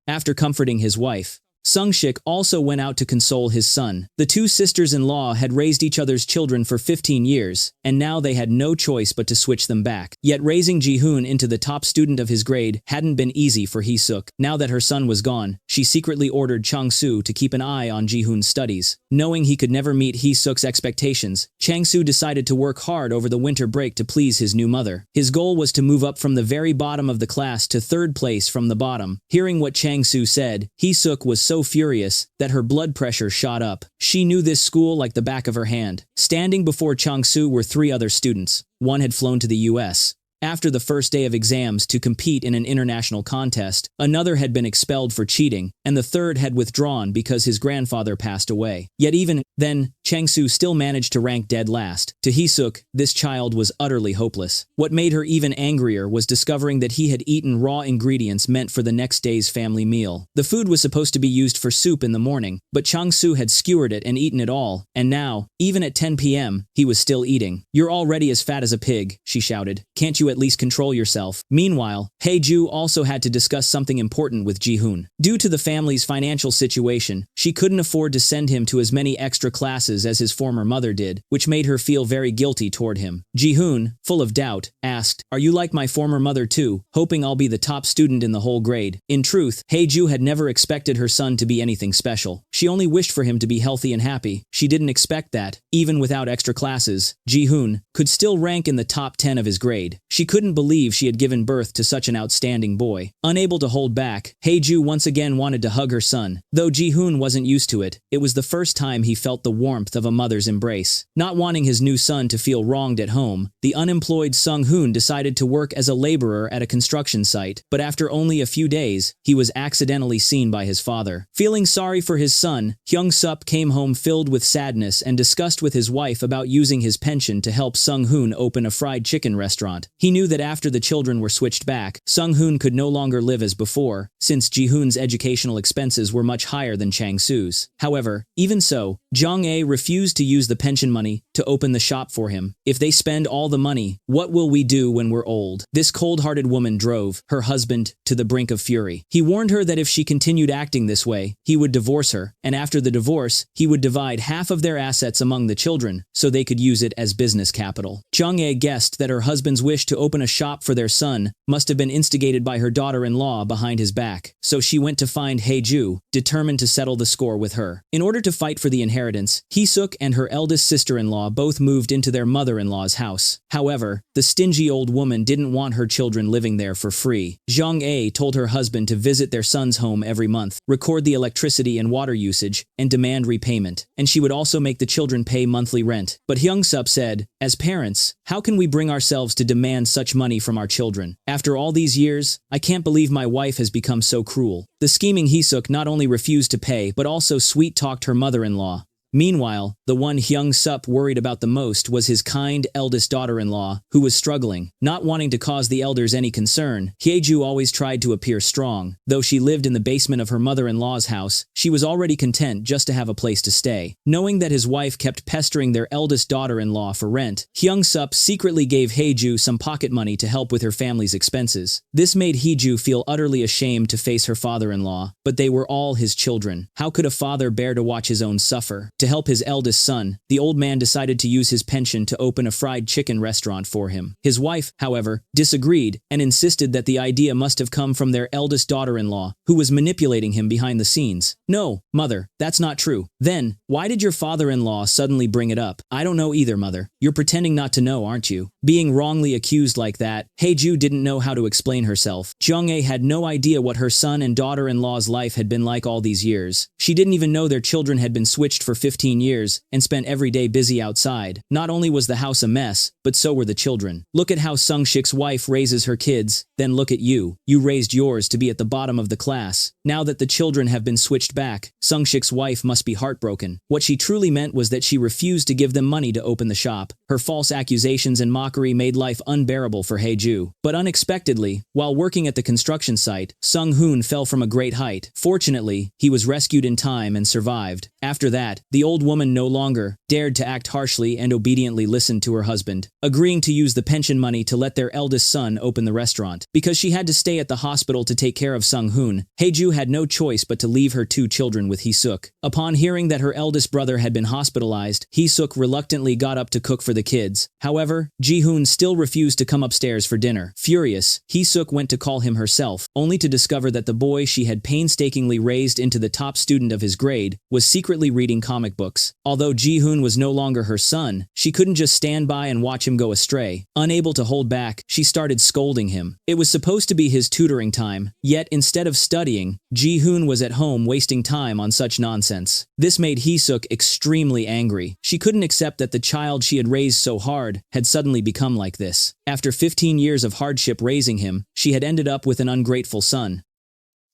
After comforting his wife, Sung-shik also went out to console his son. The two sisters-in-law had raised each other's children for 15 years, and now they had no choice but to switch them back. Yet raising Ji-hoon into the top student of his grade hadn't been easy for Hee-suk. Now that her son was gone, she secretly ordered Chang-soo to keep an eye on Ji-hoon's studies. Knowing he could never meet Hee-suk's expectations, Chang-soo decided to work hard over the winter break to please his new mother. His goal was to move up from the very bottom of the class to 3rd place from the bottom. Hearing what Chang-soo said, Hee-suk was so furious that her blood pressure shot up. She knew this school like the back of her hand. Standing before Chang-soo were 3 other students. One had flown to the US. After the first day of exams to compete in an international contest, another had been expelled for cheating, and the third had withdrawn because his grandfather passed away. Yet even then, Changsu still managed to rank dead last. To Heesuk, this child was utterly hopeless. What made her even angrier was discovering that he had eaten raw ingredients meant for the next day's family meal. The food was supposed to be used for soup in the morning, but Changsu had skewered it and eaten it all, and now, even at 10 p.m., he was still eating. "You're already as fat as a pig," she shouted. "Can't you at least control yourself?" Meanwhile, Haeju also had to discuss something important with Ji-hoon. Due to the family's financial situation, she couldn't afford to send him to as many extra classes as his former mother did, which made her feel very guilty toward him. Ji-hoon, full of doubt, asked, "Are you like my former mother too, hoping I'll be the top student in the whole grade?" In truth, Haeju had never expected her son to be anything special. She only wished for him to be healthy and happy. She didn't expect that, even without extra classes, Ji-hoon could still rank in the top 10 of his grade. She couldn't believe she had given birth to such an outstanding boy. Unable to hold back, Haeju once again wanted to hug her son. Though Ji-hoon wasn't used to it, it was the first time he felt the warmth of a mother's embrace. Not wanting his new son to feel wronged at home, the unemployed Sung-hoon decided to work as a laborer at a construction site, but after only a few days, he was accidentally seen by his father. Feeling sorry for his son, Hyung-sup came home filled with sadness and discussed with his wife about using his pension to help Sung-hoon open a fried chicken restaurant. He knew that after the children were switched back, Sung-hoon could no longer live as before, since Ji-hoon's educational expenses were much higher than Chang-su's. However, even so, Jong-ae refused to use the pension money to open the shop for him. "If they spend all the money, what will we do when we're old?" This cold-hearted woman drove her husband to the brink of fury. He warned her that if she continued acting this way, he would divorce her, and after the divorce, he would divide half of their assets among the children, so they could use it as business capital. Jong-ae guessed that her husband's wish to open a shop for their son must have been instigated by her daughter-in-law behind his back, so she went to find Haeju, determined to settle the score with her. In order to fight for the inheritance, Heesuk and her eldest sister-in-law both moved into their mother-in-law's house. However, the stingy old woman didn't want her children living there for free. Jong-ae told her husband to visit their son's home every month, record the electricity and water usage, and demand repayment, and she would also make the children pay monthly rent. But Hyung-sup said, "As parents, how can we bring ourselves to demand such money from our children? After all these years, I can't believe my wife has become so cruel." The scheming Heesuk not only refused to pay but also sweet-talked her mother-in-law. Meanwhile, the one Hyung-sup worried about the most was his kind eldest daughter-in-law, who was struggling. Not wanting to cause the elders any concern, Haeju always tried to appear strong. Though she lived in the basement of her mother-in-law's house, she was already content just to have a place to stay. Knowing that his wife kept pestering their eldest daughter-in-law for rent, Hyung-sup secretly gave Haeju some pocket money to help with her family's expenses. This made Haeju feel utterly ashamed to face her father-in-law, but they were all his children. How could a father bear to watch his own suffer? To help his eldest son, the old man decided to use his pension to open a fried chicken restaurant for him. His wife, however, disagreed and insisted that the idea must have come from their eldest daughter-in-law, who was manipulating him behind the scenes. "No, mother, that's not true." "Then, why did your father-in-law suddenly bring it up?" "I don't know either, mother. You're pretending not to know, aren't you?" Being wrongly accused like that, Haeju didn't know how to explain herself. Jong-ae had no idea what her son and daughter-in-law's life had been like all these years. She didn't even know their children had been switched for 15 years and spent every day busy outside. Not only was the house a mess, but so were the children. "Look at how Sung-shik's wife raises her kids, then look at you. You raised yours to be at the bottom of the class. Now that the children have been switched back, Sung-shik's wife must be heartbroken." What she truly meant was that she refused to give them money to open the shop. Her false accusations and mockery made life unbearable for Haeju. But unexpectedly, while working at the construction site, Sung-hoon fell from a great height. Fortunately, he was rescued in time and survived. After that, the old woman no longer dared to act harshly and obediently listened to her husband, agreeing to use the pension money to let their eldest son open the restaurant. Because she had to stay at the hospital to take care of Sung-hoon, Haeju had no choice but to leave her two children with Heesuk. Upon hearing that her eldest brother had been hospitalized, Heesuk reluctantly got up to cook for the kids. However, Ji-hoon still refused to come upstairs for dinner. Furious, Heesuk went to call him herself, only to discover that the boy she had painstakingly raised into the top student of his grade was secretly reading comic comic books. Although Ji-hoon was no longer her son, she couldn't just stand by and watch him go astray. Unable to hold back, she started scolding him. It was supposed to be his tutoring time, yet instead of studying, Ji-hoon was at home wasting time on such nonsense. This made Hee-suk extremely angry. She couldn't accept that the child she had raised so hard had suddenly become like this. After 15 years of hardship raising him, she had ended up with an ungrateful son.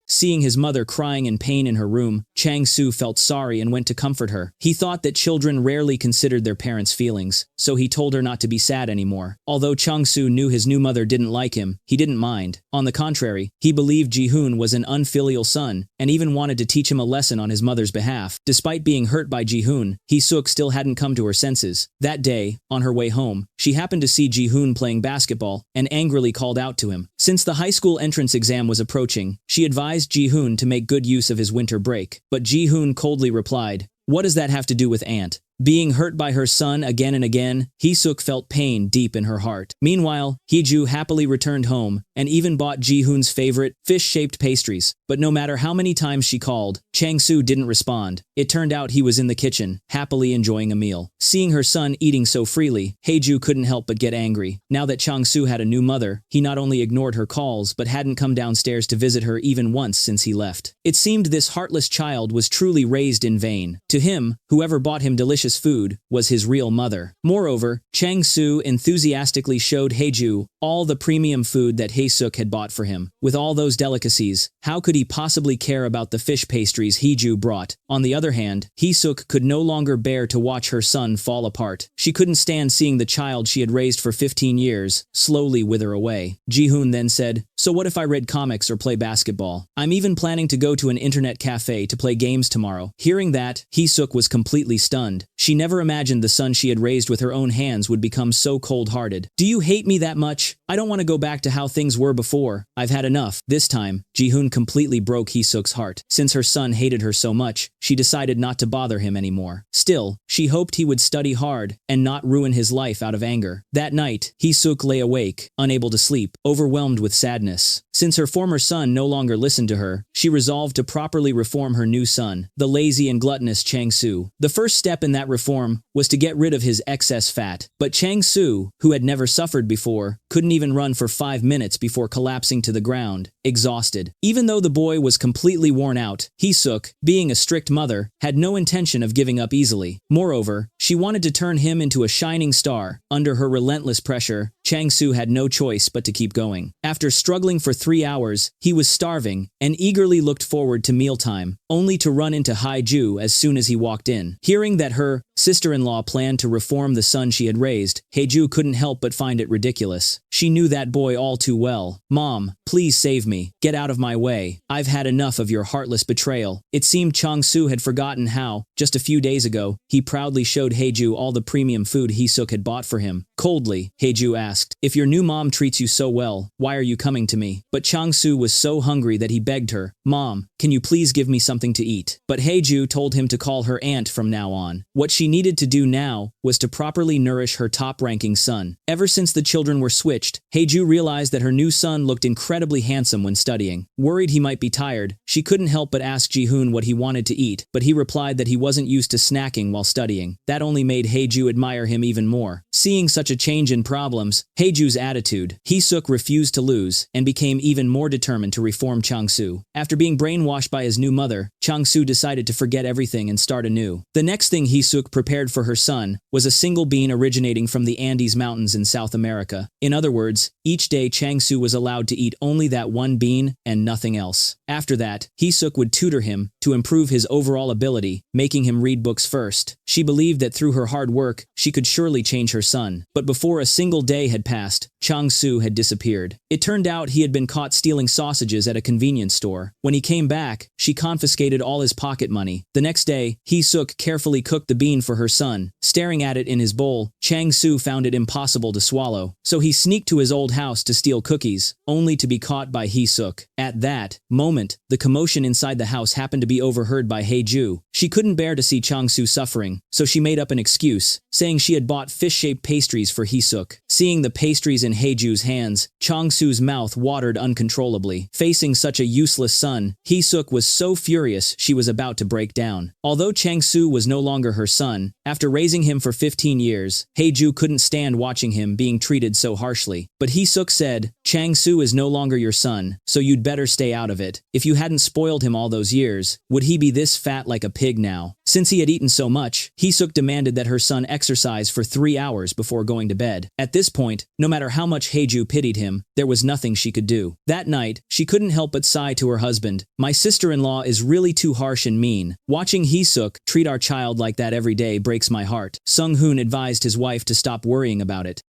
Seeing his mother crying in pain in her room, Chang-soo felt sorry and went to comfort her. He thought that children rarely considered their parents' feelings, so he told her not to be sad anymore. Although Chang-soo knew his new mother didn't like him, he didn't mind. On the contrary, he believed Ji-hoon was an unfilial son, and even wanted to teach him a lesson on his mother's behalf. Despite being hurt by Ji-hoon, Hee-suk still hadn't come to her senses. That day, on her way home, she happened to see Ji-hoon playing basketball, and angrily called out to him. Since the high school entrance exam was approaching, she advised Ji-hoon to make good use of his winter break. But Ji-hoon coldly replied, "What does that have to do with Aunt?" Being hurt by her son again and again, Hee-suk felt pain deep in her heart. Meanwhile, Hee-ju happily returned home and even bought Ji-hoon's favorite, fish-shaped pastries. But no matter how many times she called, Chang-soo didn't respond. It turned out he was in the kitchen, happily enjoying a meal. Seeing her son eating so freely, Hee-ju couldn't help but get angry. Now that Chang-soo had a new mother, he not only ignored her calls but hadn't come downstairs to visit her even once since he left. It seemed this heartless child was truly raised in vain. To him, whoever bought him delicious food was his real mother. Moreover, Chang-soo enthusiastically showed Hee-ju all the premium food that Hee-suk had bought for him. With all those delicacies, how could he possibly care about the fish pastries Hee-ju brought? On the other hand, Hee-suk could no longer bear to watch her son fall apart. She couldn't stand seeing the child she had raised for 15 years slowly wither away. Ji-hoon then said, "So what if I read comics or play basketball? I'm even planning to go to an internet cafe to play games tomorrow." Hearing that, Hee-suk was completely stunned. She never imagined the son she had raised with her own hands would become so cold-hearted. "Do you hate me that much? I don't want to go back to how things were before. I've had enough." This time, Ji-hoon completely broke Hee-suk's heart. Since her son hated her so much, she decided not to bother him anymore. Still, she hoped he would study hard and not ruin his life out of anger. That night, Hee-suk lay awake, unable to sleep, overwhelmed with sadness. Since her former son no longer listened to her, she resolved to properly reform her new son, the lazy and gluttonous Chang-soo. The first step in that reform was to get rid of his excess fat. But Chang-soo, who had never suffered before, couldn't even run for 5 minutes before collapsing to the ground, exhausted. Even though the boy was completely worn out, Hee-suk, being a strict mother, had no intention of giving up easily. Moreover, she wanted to turn him into a shining star. Under her relentless pressure, Chang-soo had no choice but to keep going. After struggling for 3 hours, he was starving and eagerly looked forward to mealtime, only to run into Hee-ju as soon as he walked in. Hearing that her sister-in-law planned to reform the son she had raised, Hee-ju couldn't help but find it ridiculous. She knew that boy all too well. "Mom, please save me. Get out of my way. I've had enough of your heartless betrayal." It seemed Chang-soo had forgotten how, just a few days ago, he proudly showed Hee-ju all the premium food Hee-suk had bought for him. Coldly, Hee-ju asked, "If your new mom treats you so well, why are you coming to me?" But Chang-soo was so hungry that he begged her, "Mom, can you please give me something to eat?" But Hee-ju told him to call her aunt from now on. What she needed to do now was to properly nourish her top-ranking son. Ever since the children were switched, Hee-ju realized that her new son looked incredibly handsome when studying. Worried he might be tired, she couldn't help but ask Ji-hoon what he wanted to eat, but he replied that he wasn't used to snacking while studying. That only made Hee-ju admire him even more. Seeing such a change in problems, Hee-ju's attitude, Hee-suk refused to lose and became even more determined to reform Chang-soo. After being brainwashed by his new mother, Chang-soo decided to forget everything and start anew. The next thing Hee-suk prepared for her son was a single bean originating from the Andes Mountains in South America. In other words, each day Chang-soo was allowed to eat only that one bean and nothing else. After that, Hee-suk would tutor him to improve his overall ability, making him read books first. She believed that through her hard work, she could surely change her son. But before a single day had passed, Chang-soo had disappeared. It turned out he had been caught stealing sausages at a convenience store. When he came back, she confiscated all his pocket money. The next day, Hee-suk carefully cooked the bean for her son. Staring at it in his bowl, Chang-soo found it impossible to swallow. So he sneaked to his old house to steal cookies, only to be caught by Hee-suk. At that moment, the commotion inside the house happened to be overheard by Hee-ju. She couldn't bear to see Chang-soo suffering, so she made up an excuse, saying she had bought fish-shaped pastries for Hee-suk. Seeing the pastries in Haeju's hands, Chang-soo's mouth watered uncontrollably. Facing such a useless son, Hee-suk was so furious she was about to break down. Although Chang-soo was no longer her son, after raising him for 15 years, Haeju couldn't stand watching him being treated so harshly. But Hee-suk said, "Chang-soo is no longer your son, so you'd better stay out of it. If you hadn't spoiled him all those years, would he be this fat like a pig now?" Since he had eaten so much, Hee-suk demanded that her son exercise for 3 hours before going to bed. At this point, no matter how much Haeju pitied him, there was nothing she could do. That night, she couldn't help but sigh to her husband, "My sister-in-law is really too harsh and mean. Watching Hee-suk treat our child like that every day breaks my heart." Sung-hoon advised his wife to stop worrying about it.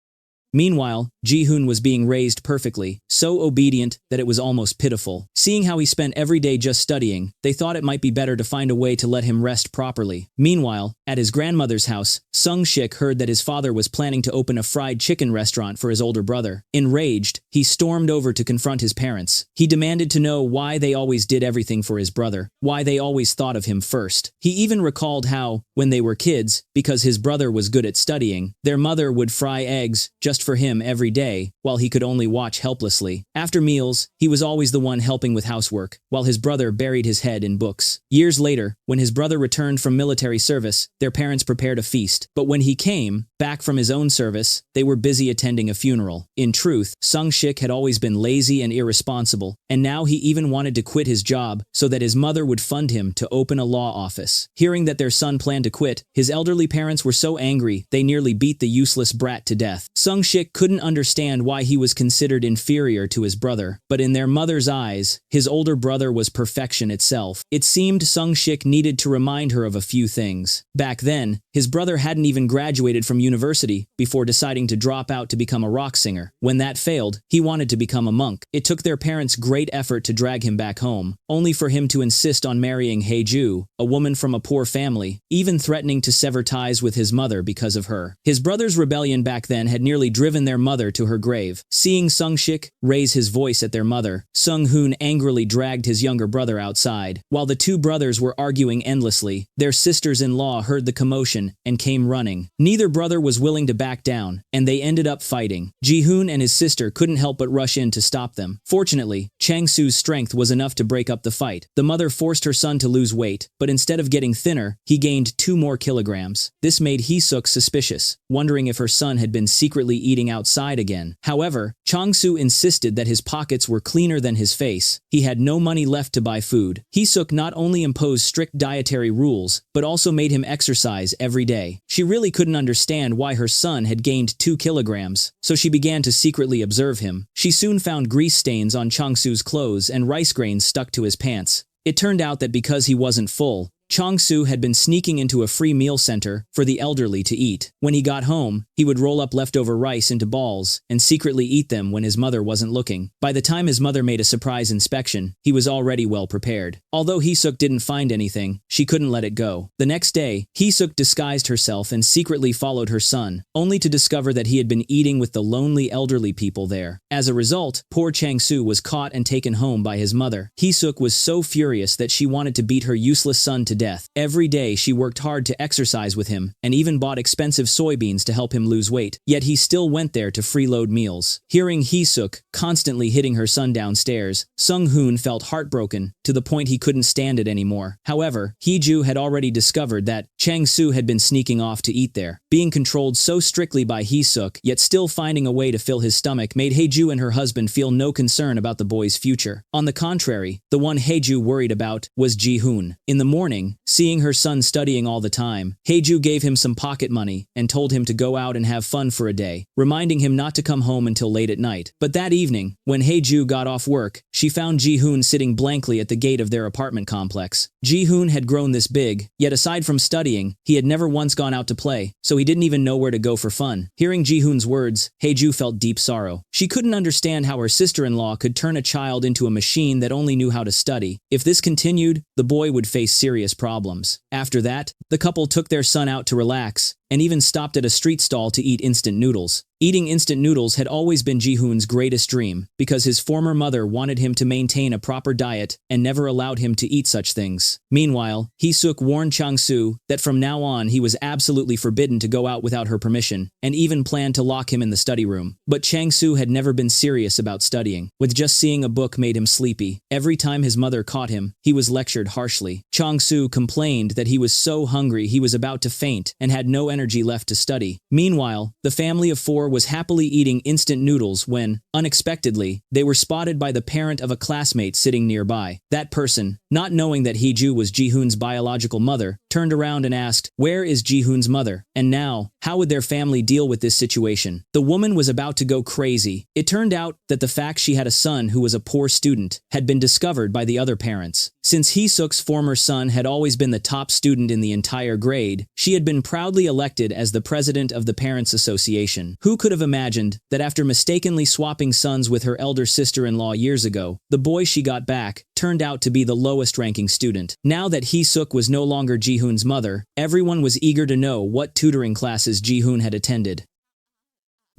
Meanwhile, Ji-hoon was being raised perfectly, so obedient that it was almost pitiful. Seeing how he spent every day just studying, they thought it might be better to find a way to let him rest properly. Meanwhile, at his grandmother's house, Sung-shik heard that his father was planning to open a fried chicken restaurant for his older brother. Enraged, he stormed over to confront his parents. He demanded to know why they always did everything for his brother, why they always thought of him first. He even recalled how, when they were kids, because his brother was good at studying, their mother would fry eggs just for him every day, while he could only watch helplessly. After meals, he was always the one helping with housework, while his brother buried his head in books. Years later, when his brother returned from military service, their parents prepared a feast. But when he came back from his own service, they were busy attending a funeral. In truth, Sung-shik had always been lazy and irresponsible, and now he even wanted to quit his job so that his mother would fund him to open a law office. Hearing that their son planned to quit, his elderly parents were so angry they nearly beat the useless brat to death. Sung-shik couldn't understand why he was considered inferior to his brother, but in their mother's eyes, his older brother was perfection itself. It seemed Sung-shik needed to remind her of a few things. Back then, his brother hadn't even graduated from university before deciding to drop out to become a rock singer. When that failed, he wanted to become a monk. It took their parents great effort to drag him back home, only for him to insist on marrying Haeju, a woman from a poor family, even threatening to sever ties with his mother because of her. His brother's rebellion back then had nearly driven their mother to her grave. Seeing Sung-shik raise his voice at their mother, Sung-hoon angrily dragged his younger brother outside. While the two brothers were arguing endlessly, their sisters-in-law heard the commotion and came running. Neither brother was willing to back down, and they ended up fighting. Ji-hoon and his sister couldn't help but rush in to stop them. Fortunately, Chang-soo's strength was enough to break up the fight. The mother forced her son to lose weight, but instead of getting thinner, he gained 2 more kilograms. This made Hee-suk suspicious, wondering if her son had been secretly eating outside again. However, Chang-soo insisted that his pockets were cleaner than his face. He had no money left to buy food. Hee-suk not only imposed strict dietary rules, but also made him exercise every day. She really couldn't understand why her son had gained 2 kilograms, so she began to secretly observe him. She soon found grease stains on Chang-soo's clothes and rice grains stuck to his pants. It turned out that because he wasn't full, Chang-soo had been sneaking into a free meal center for the elderly to eat. When he got home, he would roll up leftover rice into balls and secretly eat them when his mother wasn't looking. By the time his mother made a surprise inspection, he was already well prepared. Although Hee-suk didn't find anything, she couldn't let it go. The next day, Hee-suk disguised herself and secretly followed her son, only to discover that he had been eating with the lonely elderly people there. As a result, poor Chang-soo was caught and taken home by his mother. Hee-suk was so furious that she wanted to beat her useless son to death. Every day she worked hard to exercise with him and even bought expensive soybeans to help him lose weight, yet he still went there to freeload meals. Hearing Hee-suk constantly hitting her son downstairs, Sung-hoon felt heartbroken to the point he couldn't stand it anymore. However, Hee-ju had already discovered that Chang-soo had been sneaking off to eat there. Being controlled so strictly by Hee-suk, yet still finding a way to fill his stomach, made Haeju and her husband feel no concern about the boy's future. On the contrary, the one Haeju worried about was Ji-hoon. In the morning, seeing her son studying all the time, Haeju gave him some pocket money and told him to go out and have fun for a day, reminding him not to come home until late at night. But that evening, when Haeju got off work, she found Ji-hoon sitting blankly at the gate of their apartment complex. Ji-hoon had grown this big, yet aside from studying, he had never once gone out to play, so he didn't even know where to go for fun. Hearing Ji-hoon's words, Haeju felt deep sorrow. She couldn't understand how her sister-in-law could turn a child into a machine that only knew how to study. If this continued, the boy would face serious problems. After that, the couple took their son out to relax, and even stopped at a street stall to eat instant noodles. Eating instant noodles had always been Ji-hoon's greatest dream, because his former mother wanted him to maintain a proper diet and never allowed him to eat such things. Meanwhile, Hee-suk warned Chang-soo that from now on he was absolutely forbidden to go out without her permission, and even planned to lock him in the study room. But Chang-soo had never been serious about studying. With just seeing a book made him sleepy. Every time his mother caught him, he was lectured harshly. Chang-soo complained that he was so hungry he was about to faint and had no energy left to study. Meanwhile, the family of four was happily eating instant noodles when, unexpectedly, they were spotted by the parent of a classmate sitting nearby. That person, not knowing that Hee-ju was Ji-hoon's biological mother, turned around and asked, "Where is Ji-hoon's mother?" And now, how would their family deal with this situation? The woman was about to go crazy. It turned out that the fact she had a son who was a poor student had been discovered by the other parents. Since Hee-suk's former son had always been the top student in the entire grade, she had been proudly elected as the president of the Parents' Association. Who could have imagined that after mistakenly swapping sons with her elder sister-in-law years ago, the boy she got back turned out to be the lowest-ranking student? Now that Hee-suk was no longer Ji-hoon's mother, everyone was eager to know what tutoring classes Ji-hoon had attended.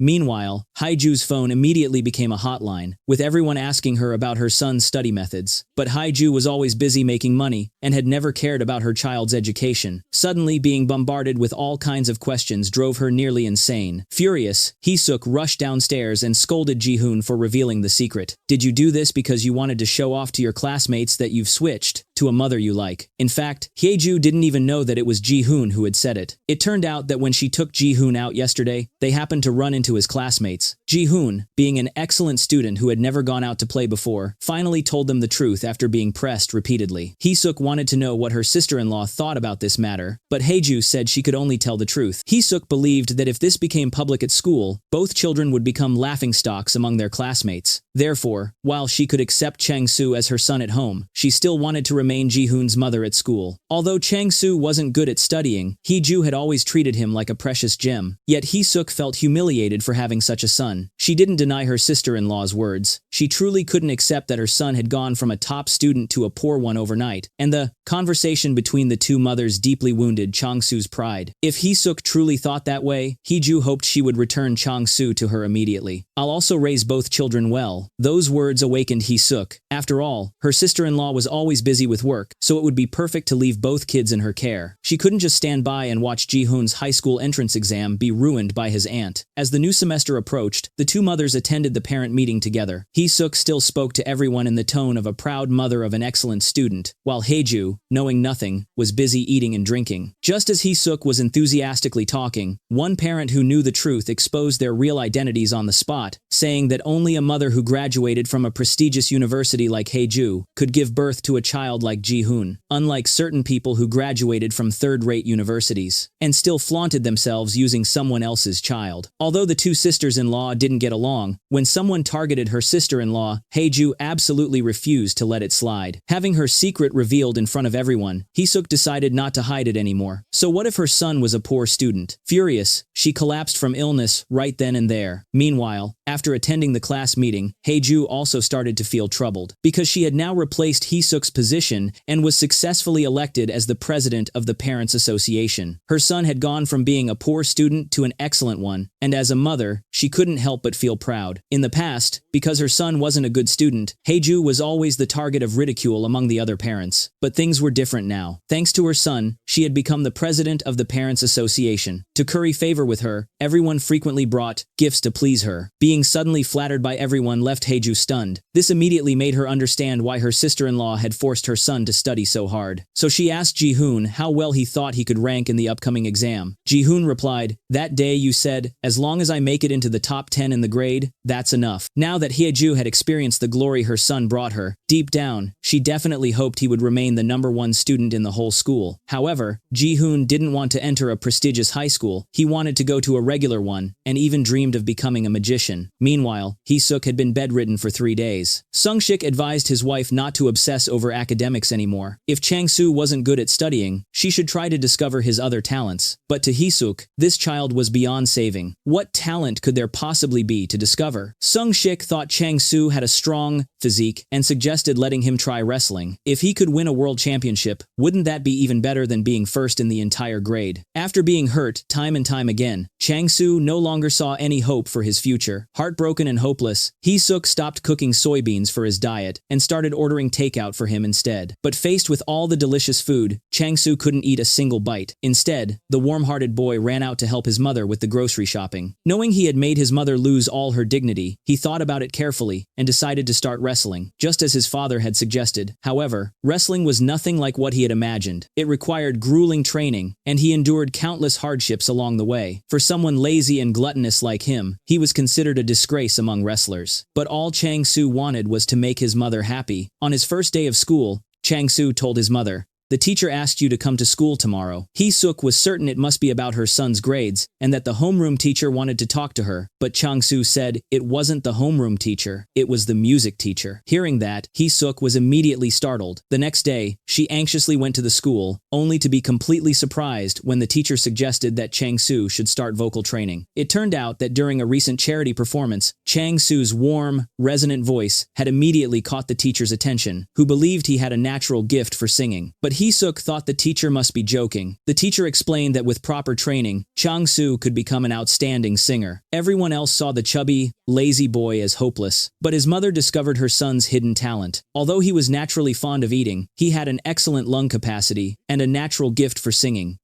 Meanwhile, Haeju's phone immediately became a hotline, with everyone asking her about her son's study methods. But Haeju was always busy making money, and had never cared about her child's education. Suddenly being bombarded with all kinds of questions drove her nearly insane. Furious, Hee-suk rushed downstairs and scolded Ji-hoon for revealing the secret. "Did you do this because you wanted to show off to your classmates that you've switched to a mother you like?" In fact, Haeju didn't even know that it was Ji-hoon who had said it. It turned out that when she took Ji-hoon out yesterday, they happened to run into his classmates. Ji-hoon, being an excellent student who had never gone out to play before, finally told them the truth after being pressed repeatedly. Hee-suk wanted to know what her sister-in-law thought about this matter, but Haeju said she could only tell the truth. Hee-suk believed that if this became public at school, both children would become laughingstocks among their classmates. Therefore, while she could accept Chang-soo as her son at home, she still wanted to remain Ji-hoon's mother at school. Although Chang-soo wasn't good at studying, Hee-ju had always treated him like a precious gem. Yet Hee-suk felt humiliated for having such a son. She didn't deny her sister-in-law's words. She truly couldn't accept that her son had gone from a top student to a poor one overnight, and the conversation between the two mothers deeply wounded Chang-soo's pride. If Hee-suk truly thought that way, Hee-ju hoped she would return Chang-soo to her immediately. "I'll also raise both children well." Those words awakened Hee-suk. After all, her sister-in-law was always busy with work, so it would be perfect to leave both kids in her care. She couldn't just stand by and watch Ji-hoon's high school entrance exam be ruined by his aunt. As the new semester approached, the two mothers attended the parent meeting together. Hee-suk still spoke to everyone in the tone of a proud mother of an excellent student, while Haeju, knowing nothing, was busy eating and drinking. Just as Hee-suk was enthusiastically talking, one parent who knew the truth exposed their real identities on the spot, saying that only a mother who graduated from a prestigious university like Haeju could give birth to a child like Ji-hoon, unlike certain people who graduated from third-rate universities, and still flaunted themselves using someone else's child. Although the two sisters-in-law didn't get along, when someone targeted her sister-in-law, Haeju absolutely refused to let it slide. Having her secret revealed in front of everyone, Hee-suk decided not to hide it anymore. So what if her son was a poor student? Furious, she collapsed from illness right then and there. Meanwhile, after attending the class meeting, Haeju also started to feel troubled, because she had now replaced Hee-suk's position and was successfully elected as the president of the Parents' Association. Her son had gone from being a poor student to an excellent one, and as a mother, she couldn't help but feel proud. In the past, because her son wasn't a good student, Haeju was always the target of ridicule among the other parents. But things were different now. Thanks to her son, she had become the president of the Parents' Association. To curry favor with her, everyone frequently brought gifts to please her. Being suddenly flattered by everyone left Haeju stunned. This immediately made her understand why her sister-in-law had forced her son to study so hard. So she asked Ji-hoon how well he thought he could rank in the upcoming exam. Ji-hoon replied, "That day you said, as long as I make it into the top 10 in the grade, that's enough." Now that Haeju had experienced the glory her son brought her, deep down, she definitely hoped he would remain the #1 student in the whole school. However, Ji-hoon didn't want to enter a prestigious high school. He wanted to go to a regular one, and even dreamed of becoming a magician. Meanwhile, Hee-suk had been bedridden for 3 days. Sung-shik advised his wife not to obsess over academics anymore. If Chang-soo wasn't good at studying, she should try to discover his other talents. But to Hee-suk, this child was beyond saving. What talent could there possibly be to discover? Sung-shik thought Chang-soo had a strong physique and suggested letting him try wrestling. If he could win a world championship, wouldn't that be even better than being first in the entire grade? After being hurt time and time again, Chang-soo no longer saw any hope for his future. Heartbroken and hopeless, Hee-suk stopped cooking soybeans for his diet and started ordering takeout for him instead. But faced with all the delicious food, Chang-soo couldn't eat a single bite. Instead, the warm-hearted boy ran out to help his mother with the grocery shopping. Knowing he had made his mother lose all her dignity, he thought about it carefully and decided to start wrestling, just as his father had suggested. However, wrestling was nothing like what he had imagined. It required grueling training, and he endured countless hardships along the way. For someone lazy and gluttonous like him, he was considered a disgrace among wrestlers. But all Chang-soo wanted was to make his mother happy. On his first day of school, Chang-soo told his mother, "The teacher asked you to come to school tomorrow." Hee-suk was certain it must be about her son's grades, and that the homeroom teacher wanted to talk to her, but Chang-soo said it wasn't the homeroom teacher, it was the music teacher. Hearing that, Hee-suk was immediately startled. The next day, she anxiously went to the school, only to be completely surprised when the teacher suggested that Chang-soo should start vocal training. It turned out that during a recent charity performance, Chang-soo's warm, resonant voice had immediately caught the teacher's attention, who believed he had a natural gift for singing. But Hee-suk thought the teacher must be joking. The teacher explained that with proper training, Chang-soo could become an outstanding singer. Everyone else saw the chubby, lazy boy as hopeless, but his mother discovered her son's hidden talent. Although he was naturally fond of eating, he had an excellent lung capacity and a natural gift for singing.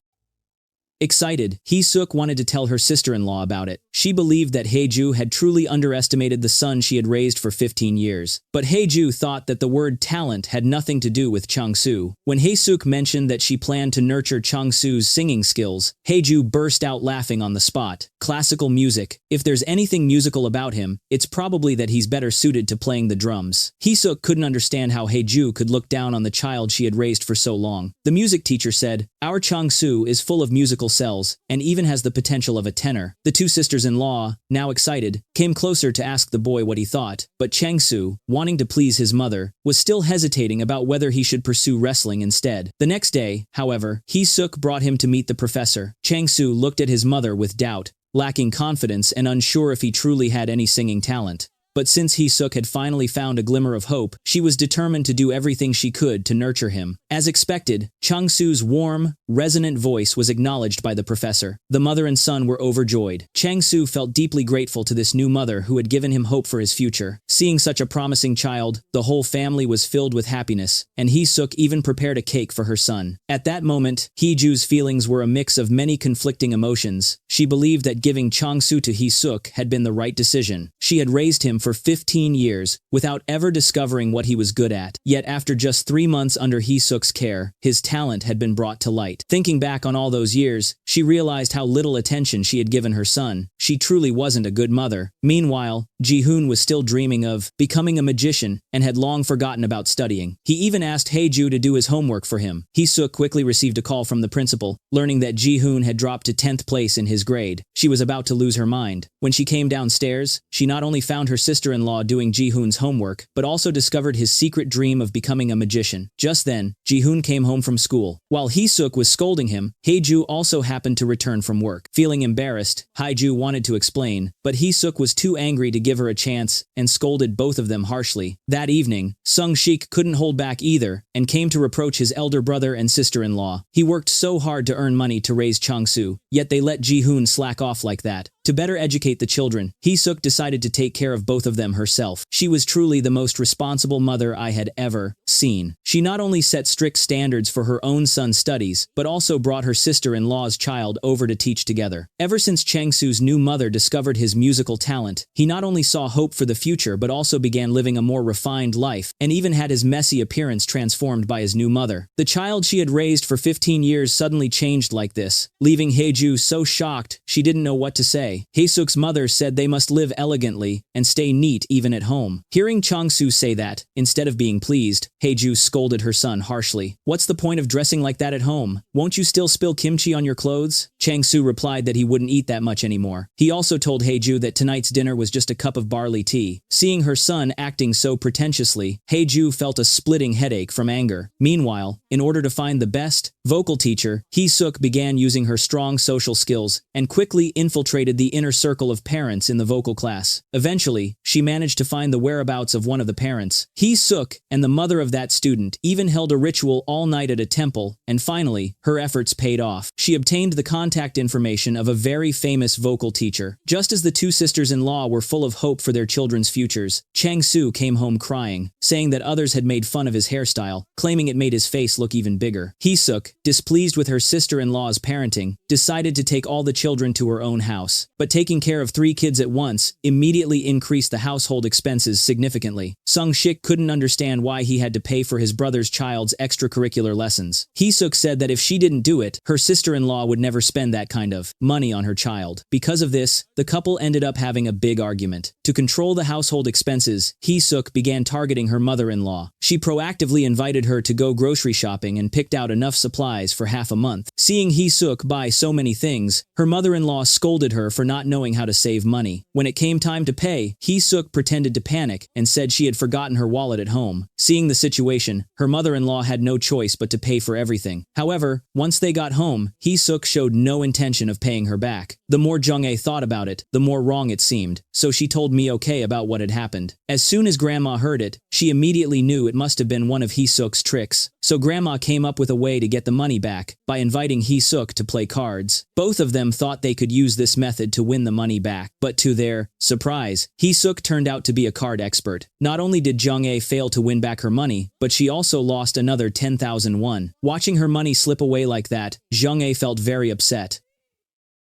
Excited, Hee-suk wanted to tell her sister-in-law about it. She believed that Hae-ju had truly underestimated the son she had raised for 15 years. But Hae-ju thought that the word talent had nothing to do with Chang-soo. When Hee-suk mentioned that she planned to nurture Chang-soo's singing skills, Hae-ju burst out laughing on the spot. Classical music. If there's anything musical about him, it's probably that he's better suited to playing the drums. Hee-suk couldn't understand how Hae-ju could look down on the child she had raised for so long. The music teacher said, "Our Chang-soo is full of musical cells, and even has the potential of a tenor." The two sisters-in-law, now excited, came closer to ask the boy what he thought, but Chang-soo, wanting to please his mother, was still hesitating about whether he should pursue wrestling instead. The next day, however, Hee-suk brought him to meet the professor. Chang-soo looked at his mother with doubt, lacking confidence and unsure if he truly had any singing talent. But since Hee-suk had finally found a glimmer of hope, she was determined to do everything she could to nurture him. As expected, Chang-soo's warm, resonant voice was acknowledged by the professor. The mother and son were overjoyed. Chang-soo felt deeply grateful to this new mother who had given him hope for his future. Seeing such a promising child, the whole family was filled with happiness, and Hee-suk even prepared a cake for her son. At that moment, Hee-ju's feelings were a mix of many conflicting emotions. She believed that giving Chang-soo to Hee-suk had been the right decision. She had raised him for 15 years, without ever discovering what he was good at. Yet after just 3 months under Hee-suk's care, his talent had been brought to light. Thinking back on all those years, she realized how little attention she had given her son. She truly wasn't a good mother. Meanwhile, Ji-hoon was still dreaming of becoming a magician and had long forgotten about studying. He even asked Hae-ju to do his homework for him. Hee-suk quickly received a call from the principal, learning that Ji-hoon had dropped to 10th place in his grade. She was about to lose her mind. When she came downstairs, she not only found her sister-in-law doing Ji-hoon's homework, but also discovered his secret dream of becoming a magician. Just then, Ji-hoon came home from school. While Hee-suk was scolding him, Hae-ju also happened to return from work. Feeling embarrassed, Hae-ju wanted to explain, but Hee-suk was too angry to give her a chance and scolded both of them harshly. That evening, Sung-shik couldn't hold back either and came to reproach his elder brother and sister-in-law. He worked so hard to earn money to raise Chang-soo, yet they let Ji-hoon slack off like that. To better educate the children, Hee-suk decided to take care of both of them herself. She was truly the most responsible mother I had ever seen. She not only set strict standards for her own son's studies, but also brought her sister-in-law's child over to teach together. Ever since Chang-soo's new mother discovered his musical talent, he not only saw hope for the future but also began living a more refined life, and even had his messy appearance transformed by his new mother. The child she had raised for 15 years suddenly changed like this, leaving Hae-ju so shocked she didn't know what to say. way. Hae-suk's mother said they must live elegantly and stay neat even at home. Hearing Chang-soo say that, instead of being pleased, Hae-ju scolded her son harshly. "What's the point of dressing like that at home? Won't you still spill kimchi on your clothes?" Chang-soo replied that he wouldn't eat that much anymore. He also told Hae-ju that tonight's dinner was just a cup of barley tea. Seeing her son acting so pretentiously, Hae-ju felt a splitting headache from anger. Meanwhile, in order to find the best vocal teacher, Hae-suk began using her strong social skills and quickly infiltrated the inner circle of parents in the vocal class. Eventually, she managed to find the whereabouts of one of the parents. Hae-suk and the mother of that student even held a ritual all night at a temple, and finally, her efforts paid off. She obtained the contact information of a very famous vocal teacher. Just as the two sisters-in-law were full of hope for their children's futures, Chang-soo came home crying, saying that others had made fun of his hairstyle, claiming it made his face look even bigger. Hae-suk, displeased with her sister-in-law's parenting, decided to take all the children to her own house. But taking care of 3 kids at once immediately increased the household expenses significantly. Sung-shik couldn't understand why he had to pay for his brother's child's extracurricular lessons. Hae-suk said that if she didn't do it, her sister-in-law would never spend that kind of money on her child. Because of this, the couple ended up having a big argument. To control the household expenses, Hae-suk began targeting her mother-in-law. She proactively invited her to go grocery shopping and picked out enough supplies for half a month. Seeing Hae-suk buy so many things, her mother-in-law scolded her for not knowing how to save money. When it came time to pay, Hae-suk pretended to panic and said she had forgotten her wallet at home. Seeing the situation, her mother-in-law had no choice but to pay for everything. However, once they got home, Hae-suk showed no intention of paying her back. The more Jung-ae thought about it, the more wrong it seemed, so she told Mio-K about what had happened. As soon as Grandma heard it, she immediately knew it must have been one of Hae-suk's tricks, so Grandma came up with a way to get the money back, by inviting Hae-suk to play cards. Both of them thought they could use this method to win the money back, but to their surprise, Hae-suk turned out to be a card expert. Not only did Jung-ae fail to win back her money, but she also lost another 10,000 won. Watching her money slip away like that, Jung-ae felt very upset.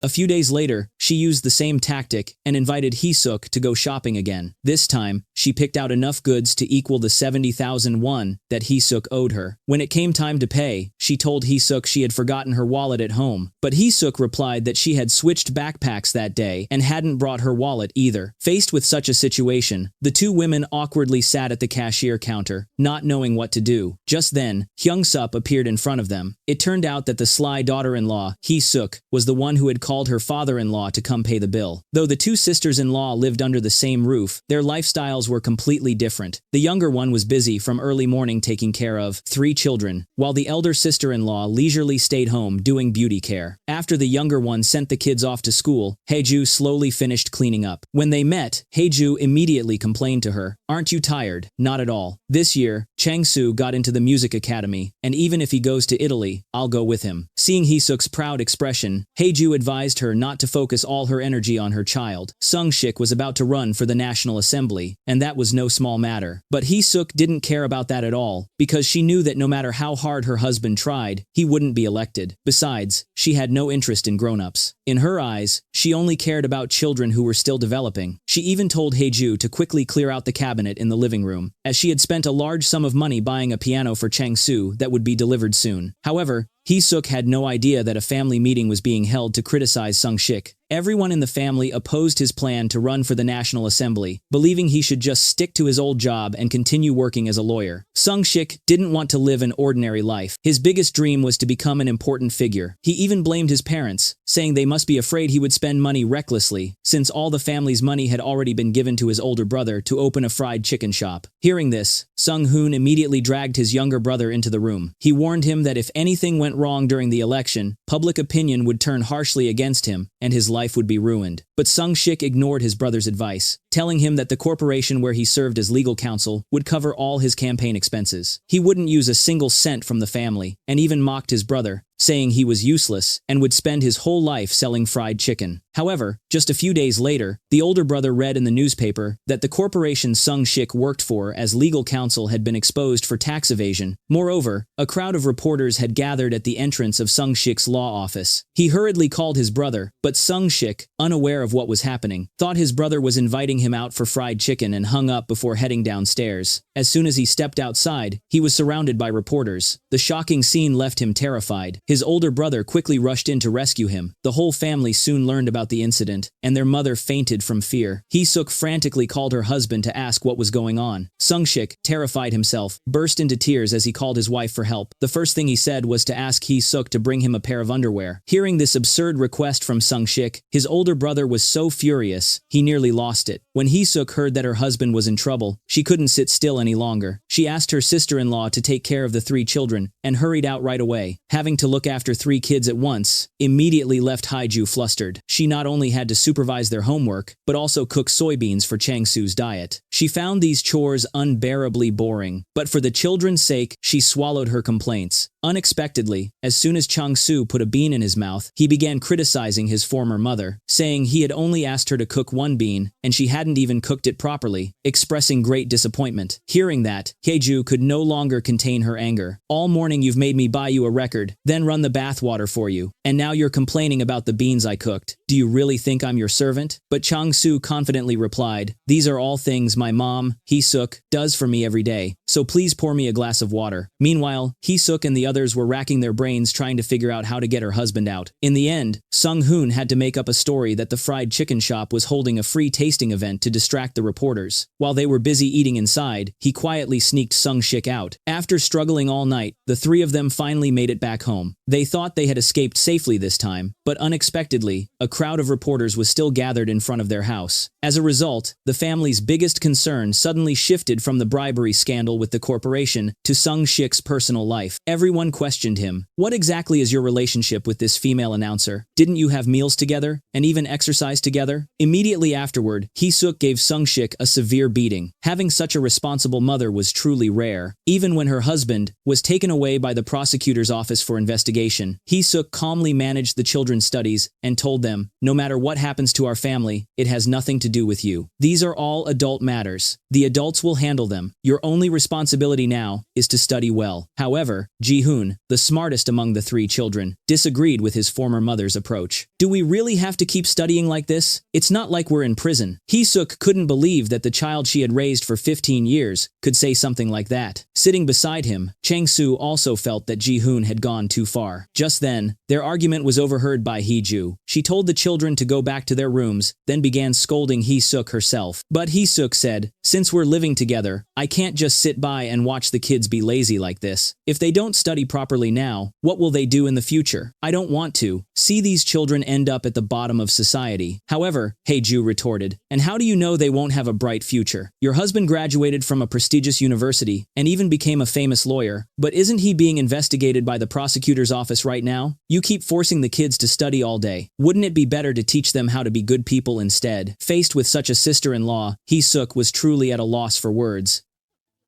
A few days later, she used the same tactic and invited Hae-suk to go shopping again. This time, she picked out enough goods to equal the 70,000 won that Hae-suk owed her. When it came time to pay, she told Hae-suk she had forgotten her wallet at home, but Hae-suk replied that she had switched backpacks that day and hadn't brought her wallet either. Faced with such a situation, the two women awkwardly sat at the cashier counter, not knowing what to do. Just then, Hyung-sup appeared in front of them. It turned out that the sly daughter-in-law, Hae-suk, was the one who had called her father-in-law to come pay the bill. Though the two sisters-in-law lived under the same roof, their lifestyles were completely different. The younger one was busy from early morning taking care of 3 children, while the elder sister-in-law leisurely stayed home doing beauty care. After the younger one sent the kids off to school, Hae-ju slowly finished cleaning up. When they met, Hae-ju immediately complained to her, "Aren't you tired?" "Not at all. This year, Chang-soo got into the music academy, and even if he goes to Italy, I'll go with him." Seeing Hae-suk's proud expression, Hae-ju advised her not to focus all her energy on her child. Sung-shik was about to run for the National Assembly, and that was no small matter. But Hae-suk didn't care about that at all, because she knew that no matter how hard her husband tried, he wouldn't be elected. Besides, she had no interest in grown-ups. In her eyes, she only cared about children who were still developing. She even told Hae-ju to quickly clear out the cabinet in the living room, as she had spent a large sum of money buying a piano for Chang-soo that would be delivered soon. However, Hae-suk had no idea that a family meeting was being held to criticize Sung-shik. Everyone in the family opposed his plan to run for the National Assembly, believing he should just stick to his old job and continue working as a lawyer. Sung-shik didn't want to live an ordinary life. His biggest dream was to become an important figure. He even blamed his parents, saying they must be afraid he would spend money recklessly, since all the family's money had already been given to his older brother to open a fried chicken shop. Hearing this, Sung-hoon immediately dragged his younger brother into the room. He warned him that if anything went wrong during the election, public opinion would turn harshly against him, and his life would be ruined. But Sung-shik ignored his brother's advice, telling him that the corporation where he served as legal counsel would cover all his campaign expenses. He wouldn't use a single cent from the family, and even mocked his brother, saying he was useless and would spend his whole life selling fried chicken. However, just a few days later, the older brother read in the newspaper that the corporation Sung-shik worked for as legal counsel had been exposed for tax evasion. Moreover, a crowd of reporters had gathered at the entrance of Sung-shik's law office. He hurriedly called his brother, but Sung-shik, unaware of what was happening, thought his brother was inviting him him out for fried chicken and hung up before heading downstairs. As soon as he stepped outside, he was surrounded by reporters. The shocking scene left him terrified. His older brother quickly rushed in to rescue him. The whole family soon learned about the incident, and their mother fainted from fear. Hee-suk frantically called her husband to ask what was going on. Sung-shik, terrified himself, burst into tears as he called his wife for help. The first thing he said was to ask Hee-suk to bring him a pair of underwear. Hearing this absurd request from Sung-shik, his older brother was so furious, he nearly lost it. When Hee-suk heard that her husband was in trouble, she couldn't sit still any longer. She asked her sister-in-law to take care of the 3 children, and hurried out right away. Having to look after 3 kids at once immediately left Haiju flustered. She not only had to supervise their homework, but also cook soybeans for Chang-soo's diet. She found these chores unbearably boring, but for the children's sake, she swallowed her complaints. Unexpectedly, as soon as Chang-soo put a bean in his mouth, he began criticizing his former mother, saying he had only asked her to cook 1 bean, and she hadn't even cooked it properly, expressing great disappointment. Hearing that, Haiju could no longer contain her anger. All morning you've made me buy you a record, then run the bathwater for you, and now you're complaining about the beans I cooked. Do you really think I'm your servant? But Chang-soo confidently replied, these are all things my mom, Hee-suk, does for me every day, so please pour me a glass of water. Meanwhile, Hee-suk and the others were racking their brains trying to figure out how to get her husband out. In the end, Sung-hoon had to make up a story that the fried chicken shop was holding a free tasting event to distract the reporters. While they were busy eating inside, he quietly sneaked Sung-shik out. After struggling all night, the 3 of them finally made it back home. They thought they had escaped safely this time, but unexpectedly, a crowd of reporters was still gathered in front of their house. As a result, the family's biggest concern suddenly shifted from the bribery scandal with the corporation to Sung-shik's personal life. Everyone questioned him. What exactly is your relationship with this female announcer? Didn't you have meals together, and even exercise together? Immediately afterward, Hee-suk gave Sung-shik a severe beating. Having such a responsible mother was truly rare. Even when her husband was taken away by the prosecutor's office for investigation, Hee-suk calmly managed the children's studies and told them, no matter what happens to our family, it has nothing to do with you. These are all adult matters. The adults will handle them. Your only responsibility now is to study well. However, Ji-hoon, the smartest among the 3 children, disagreed with his former mother's approach. Do we really have to keep studying like this? It's not like we're in prison. Hee-suk couldn't believe that the child she had raised for 15 years could say something like that. Sitting beside him, Chang-soo also felt that Ji-hoon had gone too far. Just then, their argument was overheard by Hee-ju. She told the children to go back to their rooms, then began scolding Hee-suk herself. But Hee-suk said, since we're living together, I can't just sit by and watch the kids be lazy like this. If they don't study properly now, what will they do in the future? I don't want to see these children end up at the bottom of society. However, Hae-ju retorted, and how do you know they won't have a bright future? Your husband graduated from a prestigious university and even became a famous lawyer, but isn't he being investigated by the prosecutor's office right now? You keep forcing the kids to study all day. Wouldn't it be better to teach them how to be good people instead? Faced with such a sister-in-law, Hee-suk was truly at a loss for words.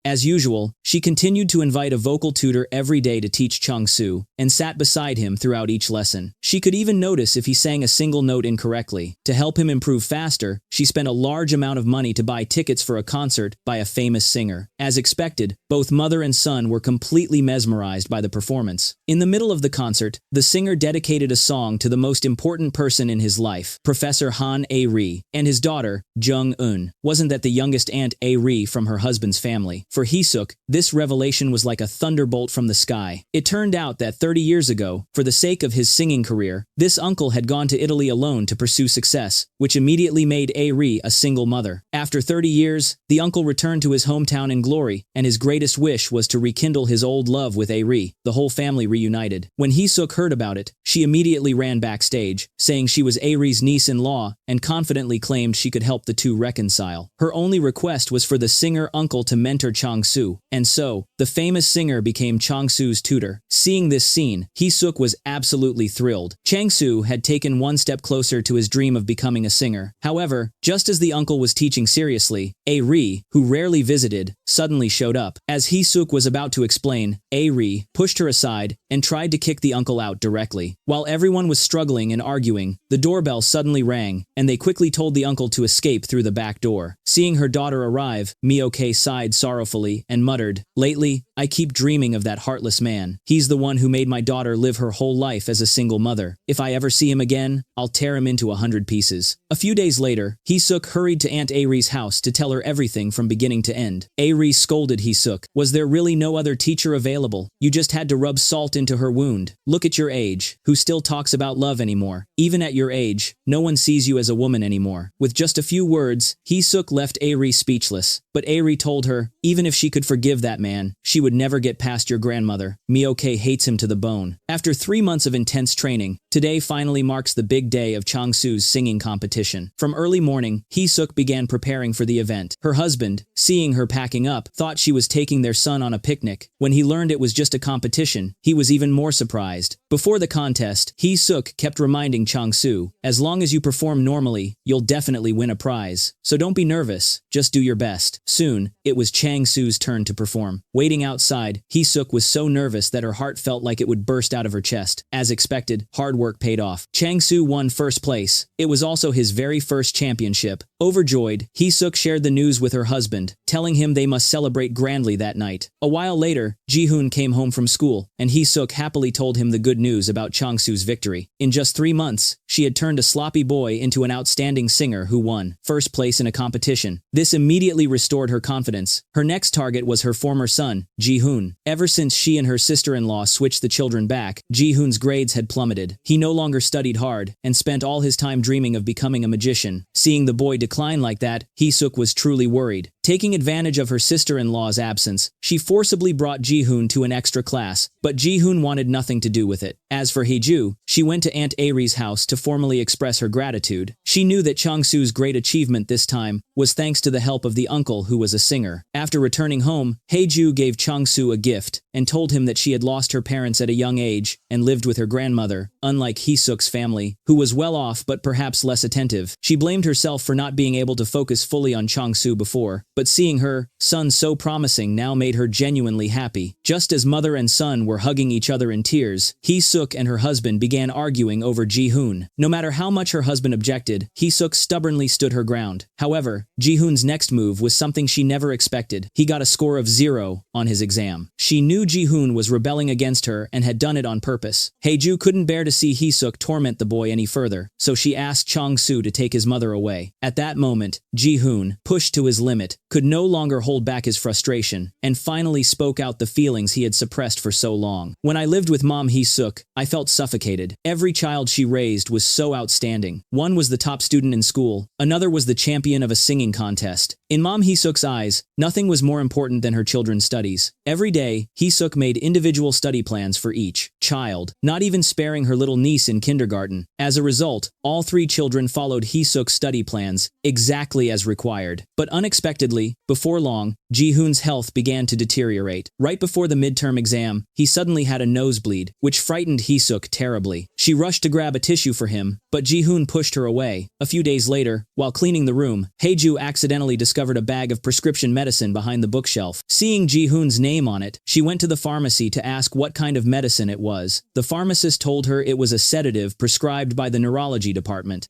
As usual, she continued to invite a vocal tutor every day to teach Chang-soo, and sat beside him throughout each lesson. She could even notice if he sang a single note incorrectly. To help him improve faster, she spent a large amount of money to buy tickets for a concert by a famous singer. As expected, both mother and son were completely mesmerized by the performance. In the middle of the concert, the singer dedicated a song to the most important person in his life, Professor Han A-ri, and his daughter, Jung-eun. Wasn't that the youngest aunt A-ri from her husband's family? For Hee-suk, this revelation was like a thunderbolt from the sky. It turned out that 30 years ago, for the sake of his singing career, this uncle had gone to Italy alone to pursue success, which immediately made A-ri a single mother. After 30 years, the uncle returned to his hometown in glory, and his greatest wish was to rekindle his old love with A-ri. The whole family reunited. When Hee-suk heard about it, she immediately ran backstage, saying she was A-ri's niece-in-law, and confidently claimed she could help the two reconcile. Her only request was for the singer uncle to mentor Chang-soo, and so, the famous singer became Chang-soo's tutor. Seeing this scene, Hee-suk was absolutely thrilled. Chang-soo had taken one step closer to his dream of becoming a singer. However, just as the uncle was teaching seriously, A-ri, who rarely visited, suddenly showed up. As Hee-suk was about to explain, A-ri pushed her aside and tried to kick the uncle out directly. While everyone was struggling and arguing, the doorbell suddenly rang, and they quickly told the uncle to escape through the back door. Seeing her daughter arrive, Mioke sighed sorrowfully sorrowfully and muttered, "Lately, I keep dreaming of that heartless man. He's the one who made my daughter live her whole life as a single mother. If I ever see him again, I'll tear him into 100 pieces." A few days later, Hee-suk hurried to Aunt Ari's house to tell her everything from beginning to end. Ari scolded Hee-suk. "Was there really no other teacher available? You just had to rub salt into her wound. Look at your age. Who still talks about love anymore? Even at your age, no one sees you as a woman anymore." With just a few words, Hee-suk left Ari speechless. But Ari told her, even if she could forgive that man, she would never get past your grandmother. Mioke hates him to the bone. After 3 months of intense training, today finally marks the big day of Changsu's singing competition. From early morning, Hee-suk began preparing for the event. Her husband, seeing her packing up, thought she was taking their son on a picnic. When he learned it was just a competition, he was even more surprised. Before the contest, Hee-suk kept reminding Changsu, "As long as you perform normally, you'll definitely win a prize. So don't be nervous, just do your best." Soon, it was Changsu's turn to perform. Waiting outside, Hee-suk was so nervous that her heart felt like it would burst out of her chest. As expected, hard work paid off. Changsu won first place. It was also his very first championship. Overjoyed, Hee-suk shared the news with her husband, telling him they must celebrate grandly that night. A while later, Ji-hoon came home from school, and Hee-suk happily told him the good news about Changsu's victory. In just 3 months, she had turned a sloppy boy into an outstanding singer who won first place in a competition. This immediately restored her confidence. Her next target was her former son, Ji-hoon. Ever since she and her sister-in-law switched the children back, Ji-hoon's grades had plummeted. He no longer studied hard, and spent all his time dreaming of becoming a magician. Seeing the boy decline like that, Hee-suk was truly worried. Taking advantage of her sister-in-law's absence, she forcibly brought Ji-hoon to an extra class, but Ji-hoon wanted nothing to do with it. As for Hee-ju, she went to Aunt Ari's house to formally express her gratitude. She knew that Changsu's great achievement this time was thanks to the help of the uncle who was a singer. After returning home, Hee-ju gave Changsu a gift and told him that she had lost her parents at a young age and lived with her grandmother, unlike Hee-suk's family, who was well off but perhaps less attentive. She blamed herself for not being able to focus fully on Changsu before, but seeing her son so promising now made her genuinely happy. Just as mother and son were hugging each other in tears, Hee-suk and her husband began arguing over Ji-hoon. No matter how much her husband objected, Hee-suk stubbornly stood her ground. However, Ji-hoon's next move was something she never expected. He got a score of 0 on his exam. She knew Ji-hoon was rebelling against her and had done it on purpose. Hee-ju couldn't bear to see Hee-suk torment the boy any further, so she asked Changsu to take his mother away. At that moment, Ji-hoon, pushed to his limit, could no longer hold back his frustration, and finally spoke out the feelings he had suppressed for so long. "When I lived with Mom Hee-suk, I felt suffocated. Every child she raised was so outstanding. One was the top student in school, another was the champion of a singing contest. In Mom Hee-suk's eyes, nothing was more important than her children's studies. Every day, Hee-suk made individual study plans for each child, not even sparing her little niece in kindergarten. As a result, all 3 children followed Hee-suk's study plans exactly as required. But unexpectedly, before long, Ji-hoon's health began to deteriorate. Right before the midterm exam, he suddenly had a nosebleed, which frightened Hee-suk terribly. She rushed to grab a tissue for him, but Ji-hoon pushed her away. A few days later, while cleaning the room, Hee-ju accidentally discovered a bag of prescription medicine behind the bookshelf. Seeing Ji-hoon's name on it, she went to the pharmacy to ask what kind of medicine it was. The pharmacist told her it was a sedative prescribed by the neurology department.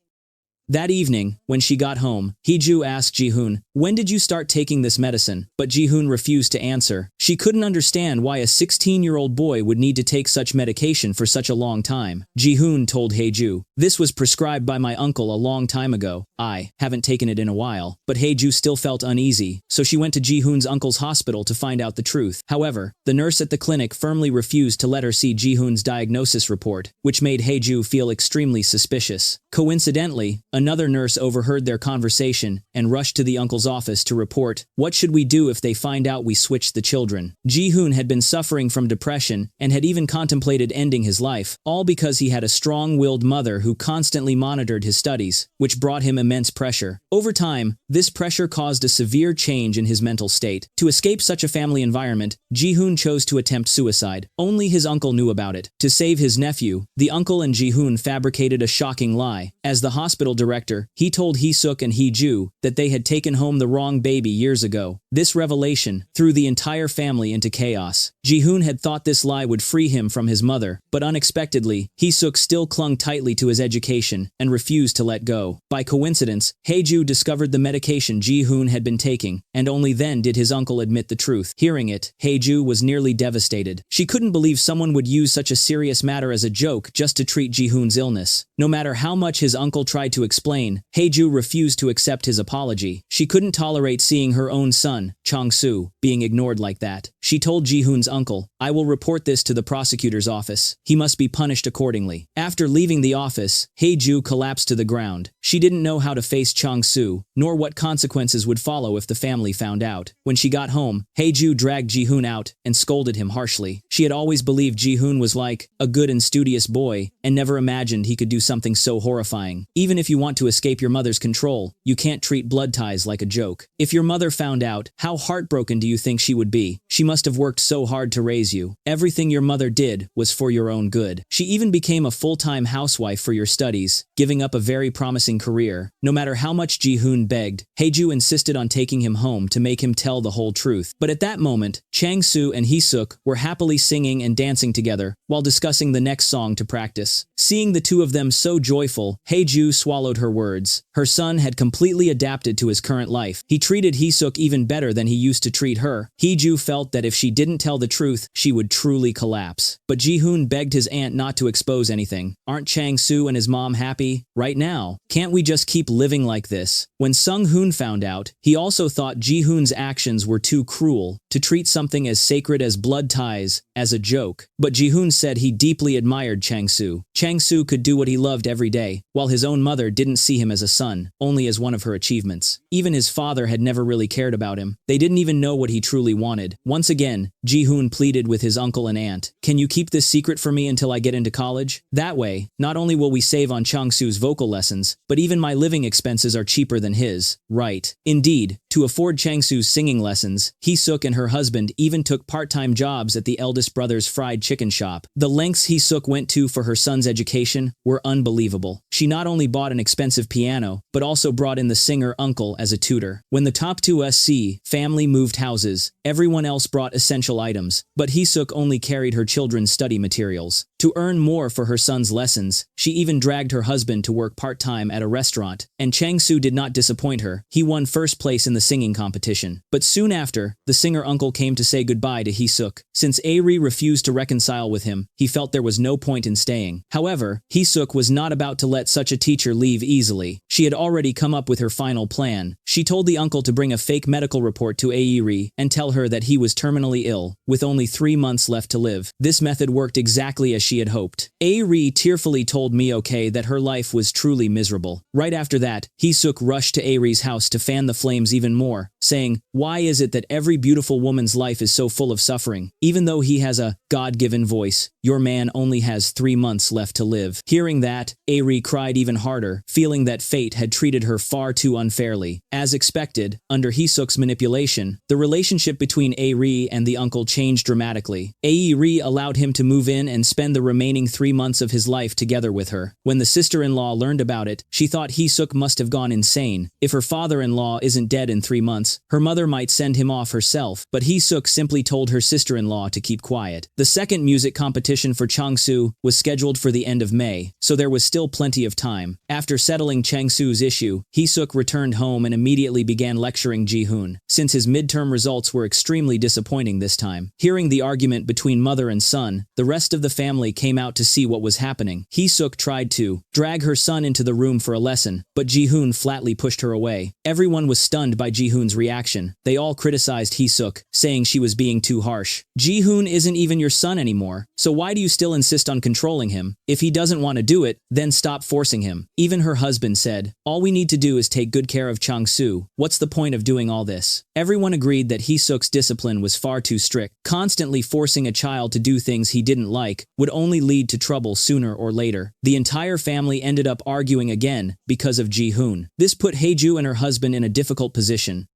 That evening, when she got home, Hee-ju asked Ji-hoon, "When did you start taking this medicine?" But Ji-hoon refused to answer. She couldn't understand why a 16-year-old boy would need to take such medication for such a long time. Ji-hoon told Hee-ju, "This was prescribed by my uncle a long time ago. I haven't taken it in a while." But Hee-ju still felt uneasy, so she went to Ji-hoon's uncle's hospital to find out the truth. However, the nurse at the clinic firmly refused to let her see Ji-hoon's diagnosis report, which made Hee-ju feel extremely suspicious. Coincidentally, another nurse overheard their conversation and rushed to the uncle's office to report, "What should we do if they find out we switched the children?" Ji-hoon had been suffering from depression and had even contemplated ending his life, all because he had a strong-willed mother who constantly monitored his studies, which brought him immense pressure. Over time, this pressure caused a severe change in his mental state. To escape such a family environment, Ji-hoon chose to attempt suicide. Only his uncle knew about it. To save his nephew, the uncle and Ji-hoon fabricated a shocking lie. As the hospital director, he told Hee-suk and Hee-ju that they had taken home home the wrong baby years ago. This revelation threw the entire family into chaos. Ji-hoon had thought this lie would free him from his mother, but unexpectedly, Hee-suk still clung tightly to his education and refused to let go. By coincidence, Hae-ju discovered the medication Ji-hoon had been taking, and only then did his uncle admit the truth. Hearing it, Hae-ju was nearly devastated. She couldn't believe someone would use such a serious matter as a joke just to treat Ji-hoon's illness. No matter how much his uncle tried to explain, Hae-ju refused to accept his apology. She couldn't tolerate seeing her own son, Chang-soo, being ignored like that. She told Ji-hoon's uncle, "I will report this to the prosecutor's office. He must be punished accordingly." After leaving the office, Hae-ju collapsed to the ground. She didn't know how to face Chang-soo, nor what consequences would follow if the family found out. When she got home, Hae-ju dragged Ji-hoon out and scolded him harshly. She had always believed Ji-hoon was like a good and studious boy and never imagined he could do something so horrifying. Even if you want to escape your mother's control, you can't treat blood ties like a joke. If your mother found out, how heartbroken do you think she would be? She must have worked so hard to raise you. Everything your mother did was for your own good. She even became a full-time housewife for your studies, giving up a very promising career. No matter how much Ji-hoon begged, Hae-ju insisted on taking him home to make him tell the whole truth. But at that moment, Chang-soo and Hee-suk were happily singing and dancing together while discussing the next song to practice. Seeing the two of them so joyful, Hae-ju swallowed her words. Her son had completely adapted to his current life. He treated Hee-suk even better than he used to treat her. Hae-ju felt that if she didn't tell the truth, she would truly collapse. But Ji-hoon begged his aunt not to expose anything. "Aren't Chang-soo and his mom happy right now? Can't we just keep living like this?" When Sung-hoon found out, he also thought Ji-hoon's actions were too cruel to treat something as sacred as blood ties as a joke. But Ji-hoon said he deeply admired Chang-soo. Chang-soo could do what he loved every day, while his own mother didn't see him as a son, only as one of her achievements. Even his father had never really cared about him. They didn't even know what he truly wanted. Once again, Ji-hoon pleaded with his uncle and aunt, "Can you keep this secret for me until I get into college? That way, not only will we save on Chang-soo's vocal lessons, but even my living expenses are cheaper than his." Right. Indeed, to afford Chang-soo's singing lessons, Hee-suk and her husband even took part-time jobs at the eldest brother's fried chicken shop. The lengths Hee-suk went to for her son's education were unbelievable. She not only bought an expensive piano, but also brought in the singer uncle as a tutor. When the top 2SC family moved houses, everyone else brought essential items, but Hee-suk only carried her children's study materials. To earn more for her son's lessons, she even dragged her husband to work part-time at a restaurant, and Chang-soo did not disappoint her. He won first place in the singing competition. But soon after, the singer uncle came to say goodbye to Hee-suk. Since Airi refused to reconcile with him, he felt there was no point in staying. However, Hee-suk was not about to let such a teacher leave easily. She had already come up with her final plan. She told the uncle to bring a fake medical report to Airi and tell her that he was terminally ill, with only 3 months left to live. This method worked exactly as she had hoped. Airi tearfully told Mioke that her life was truly miserable. Right after that, Hee-suk rushed to Airi's house to fan the flames even more, saying, "Why is it that every beautiful woman's life is so full of suffering? Even though he has a God-given voice, your man only has 3 months left to live." Hearing that, Airi cried even harder, feeling that fate had treated her far too unfairly. As expected, under Hee-suk's manipulation, the relationship between Airi and the uncle changed dramatically. Airi allowed him to move in and spend the remaining 3 months of his life together with her. When the sister-in-law learned about it, she thought Hee-suk must have gone insane. If her father-in-law isn't dead in 3 months, her mother might send him off herself, but Hee-suk simply told her sister-in-law to keep quiet. The second music competition for Chang-soo was scheduled for the end of May, so there was still plenty of time. After settling Chang-soo's issue, Hee-suk returned home and immediately began lecturing Ji-hoon, since his midterm results were extremely disappointing this time. Hearing the argument between mother and son, the rest of the family came out to see what was happening. Hee-suk tried to drag her son into the room for a lesson, but Ji-hoon flatly pushed her away. Everyone was stunned by Ji-hoon's reaction. They all criticized Hee-suk, saying she was being too harsh. "Ji-hoon isn't even your son anymore, so why do you still insist on controlling him? If he doesn't want to do it, then stop forcing him." Even her husband said, "All we need to do is take good care of Chang-soo. What's the point of doing all this?" Everyone agreed that Hee-suk's discipline was far too strict. Constantly forcing a child to do things he didn't like would only lead to trouble sooner or later. The entire family ended up arguing again because of Ji-hoon. This put Hae-ju and her husband in a difficult position.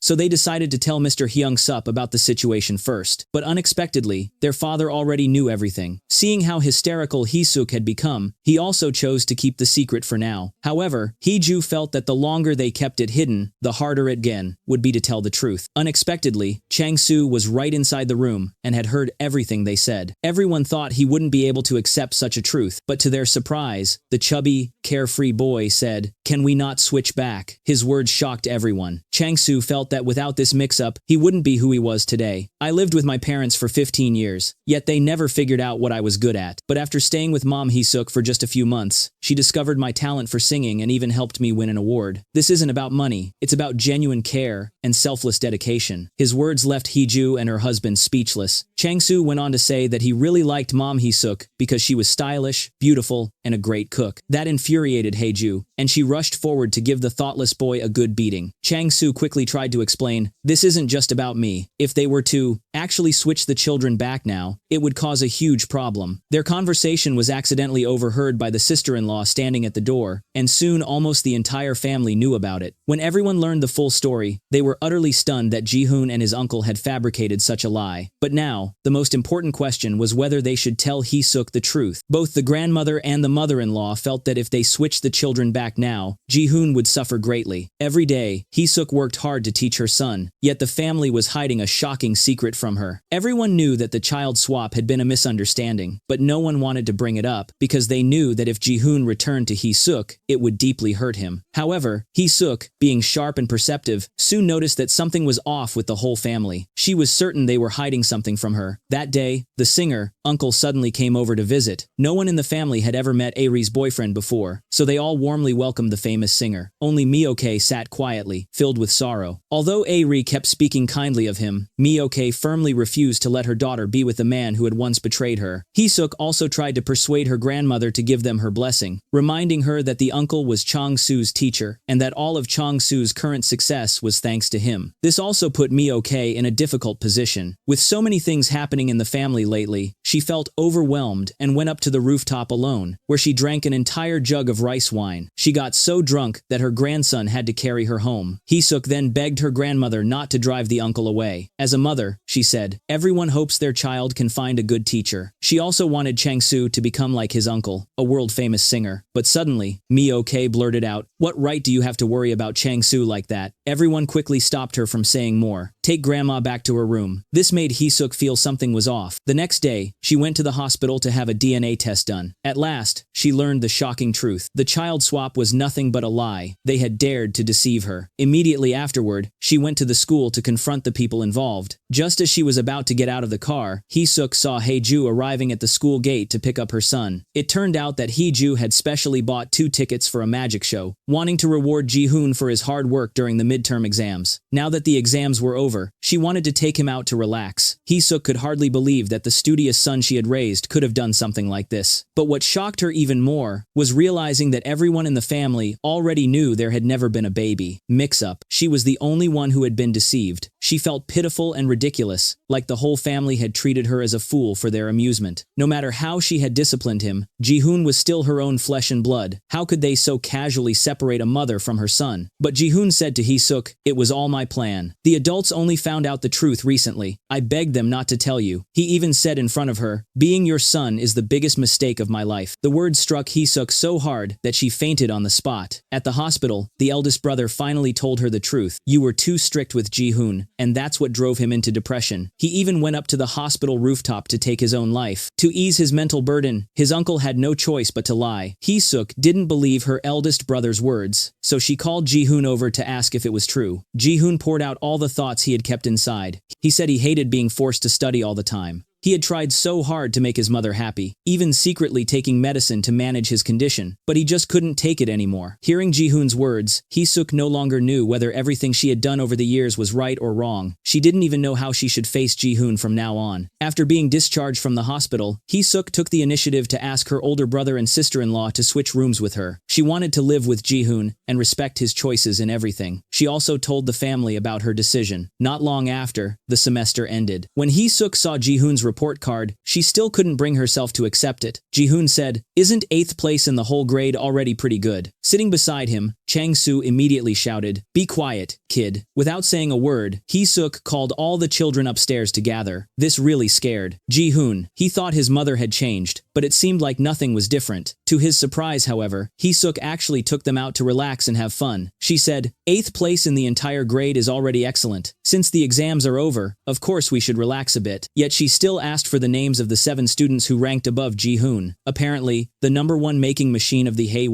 so they decided to tell Mr. Hyung-sup about the situation first. But unexpectedly, their father already knew everything. Seeing how hysterical Hee-suk had become, he also chose to keep the secret for now. However, Hee-ju felt that the longer they kept it hidden, the harder it again would be to tell the truth. Unexpectedly, Chang-soo was right inside the room and had heard everything they said. Everyone thought he wouldn't be able to accept such a truth, but to their surprise, the chubby, carefree boy said, "Can we not switch back?" His words shocked everyone. Chang-soo felt that without this mix-up, he wouldn't be who he was today. "I lived with my parents for 15 years, yet they never figured out what I was good at. But after staying with Mom Hee-suk for just a few months, she discovered my talent for singing and even helped me win an award. This isn't about money, it's about genuine care and selfless dedication." His words left Hee-ju and her husband speechless. Chang-soo went on to say that he really liked Mom Hee-suk because she was stylish, beautiful, and a great cook. That infuriated Hee-ju, and she rushed forward to give the thoughtless boy a good beating. Chang-soo quickly tried to explain, "This isn't just about me. If they were to actually switch the children back now, it would cause a huge problem." Their conversation was accidentally overheard by the sister-in-law standing at the door, and soon almost the entire family knew about it. When everyone learned the full story, they were utterly stunned that Ji-hoon and his uncle had fabricated such a lie. But now, the most important question was whether they should tell Hee-suk the truth. Both the grandmother and the mother-in-law felt that if they switched the children back now, Ji-hoon would suffer greatly. Every day, Hee-suk worked hard to teach her son, yet the family was hiding a shocking secret from her. Everyone knew that the child swap had been a misunderstanding, but no one wanted to bring it up because they knew that if Ji-hoon returned to Hee-suk, it would deeply hurt him. However, Hee-suk, being sharp and perceptive, soon noticed that something was off with the whole family. She was certain they were hiding something from her. That day, the singer, uncle suddenly came over to visit. No one in the family had ever met Ari's boyfriend before, so they all warmly welcomed the famous singer. Only Mioke sat quietly, filled with sorrow. Although Ari kept speaking kindly of him, Mioke firmly refused to let her daughter be with the man who had once betrayed her. Hee-suk also tried to persuade her grandmother to give them her blessing, reminding her that the uncle was Chang-soo's teacher, and that all of Chang-soo's current success was thanks to him. This also put Mioke in a difficult position. With so many things happening in the family lately, she felt overwhelmed and went up to the rooftop alone, where she drank an entire jug of rice wine. She got so drunk that her grandson had to carry her home. Hee-suk then begged her grandmother not to drive the uncle away. As a mother, she said, everyone hopes their child can find a good teacher. She also wanted Chang-soo to become like his uncle, a world-famous singer. But suddenly, Mioke blurted out, "What right do you have to worry about Chang-soo like that?" Everyone quickly stopped her from saying more. "Take grandma back to her room." This made Hee-suk feel something was off. The next day, she went to the hospital to have a DNA test done. At last, she learned the shocking truth. The child swap was nothing but a lie. They had dared to deceive her. Immediately afterward, she went to the school to confront the people involved. Just as she was about to get out of the car, Hee-suk saw Hee-ju arriving at the school gate to pick up her son. It turned out that Hee-ju had specially bought 2 tickets for a magic show, wanting to reward Ji-hoon for his hard work during the midterm exams. Now that the exams were over, she wanted to take him out to relax. Hee-suk could hardly believe that the studious son she had raised could have done something like this. But what shocked her even more was realizing that everyone in the family already knew there had never been a baby mix-up. She was the only one who had been deceived. She felt pitiful and ridiculous, like the whole family had treated her as a fool for their amusement. No matter how she had disciplined him, Ji-hoon was still her own flesh and blood. How could they so casually separate a mother from her son? But Ji-hoon said to Hee-suk, "It was all my plan. The adults only found out the truth recently. I begged them not to tell you." He even said in front of her, "Being your son is the biggest mistake of my life." The words struck Hee-suk so hard that she fainted on the spot. At the hospital, the eldest brother finally told her the truth. "You were too strict with Ji-hoon, and that's what drove him into depression." He even went up to the hospital rooftop to take his own life. To ease his mental burden, his uncle had no choice but to lie. Hee-suk didn't believe her eldest brother's words, so she called Ji-hoon over to ask if it was true. Ji-hoon poured out all the thoughts he had kept inside. He said he hated being forced to study all the time. He had tried so hard to make his mother happy, even secretly taking medicine to manage his condition, but he just couldn't take it anymore. Hearing Ji-hoon's words, Hee-suk no longer knew whether everything she had done over the years was right or wrong. She didn't even know how she should face Ji-hoon from now on. After being discharged from the hospital, Hee-suk took the initiative to ask her older brother and sister-in-law to switch rooms with her. She wanted to live with Ji-hoon and respect his choices in everything. She also told the family about her decision. Not long after, the semester ended. When Hee-suk saw Ji-hoon's report card, she still couldn't bring herself to accept it. Ji-hoon said, "Isn't 8th place in the whole grade already pretty good?" Sitting beside him, Chang-soo immediately shouted, "Be quiet, kid." Without saying a word, Hee-suk called all the children upstairs to gather. This really scared Ji-hoon. He thought his mother had changed, but it seemed like nothing was different. To his surprise, however, Hee-suk actually took them out to relax and have fun. She said, "8th place in the entire grade is already excellent. Since the exams are over, of course we should relax a bit." Yet she still asked for the names of the 7 students who ranked above Ji-hoon. Apparently, the #1 making machine of the Hae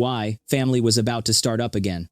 family was about to start up again.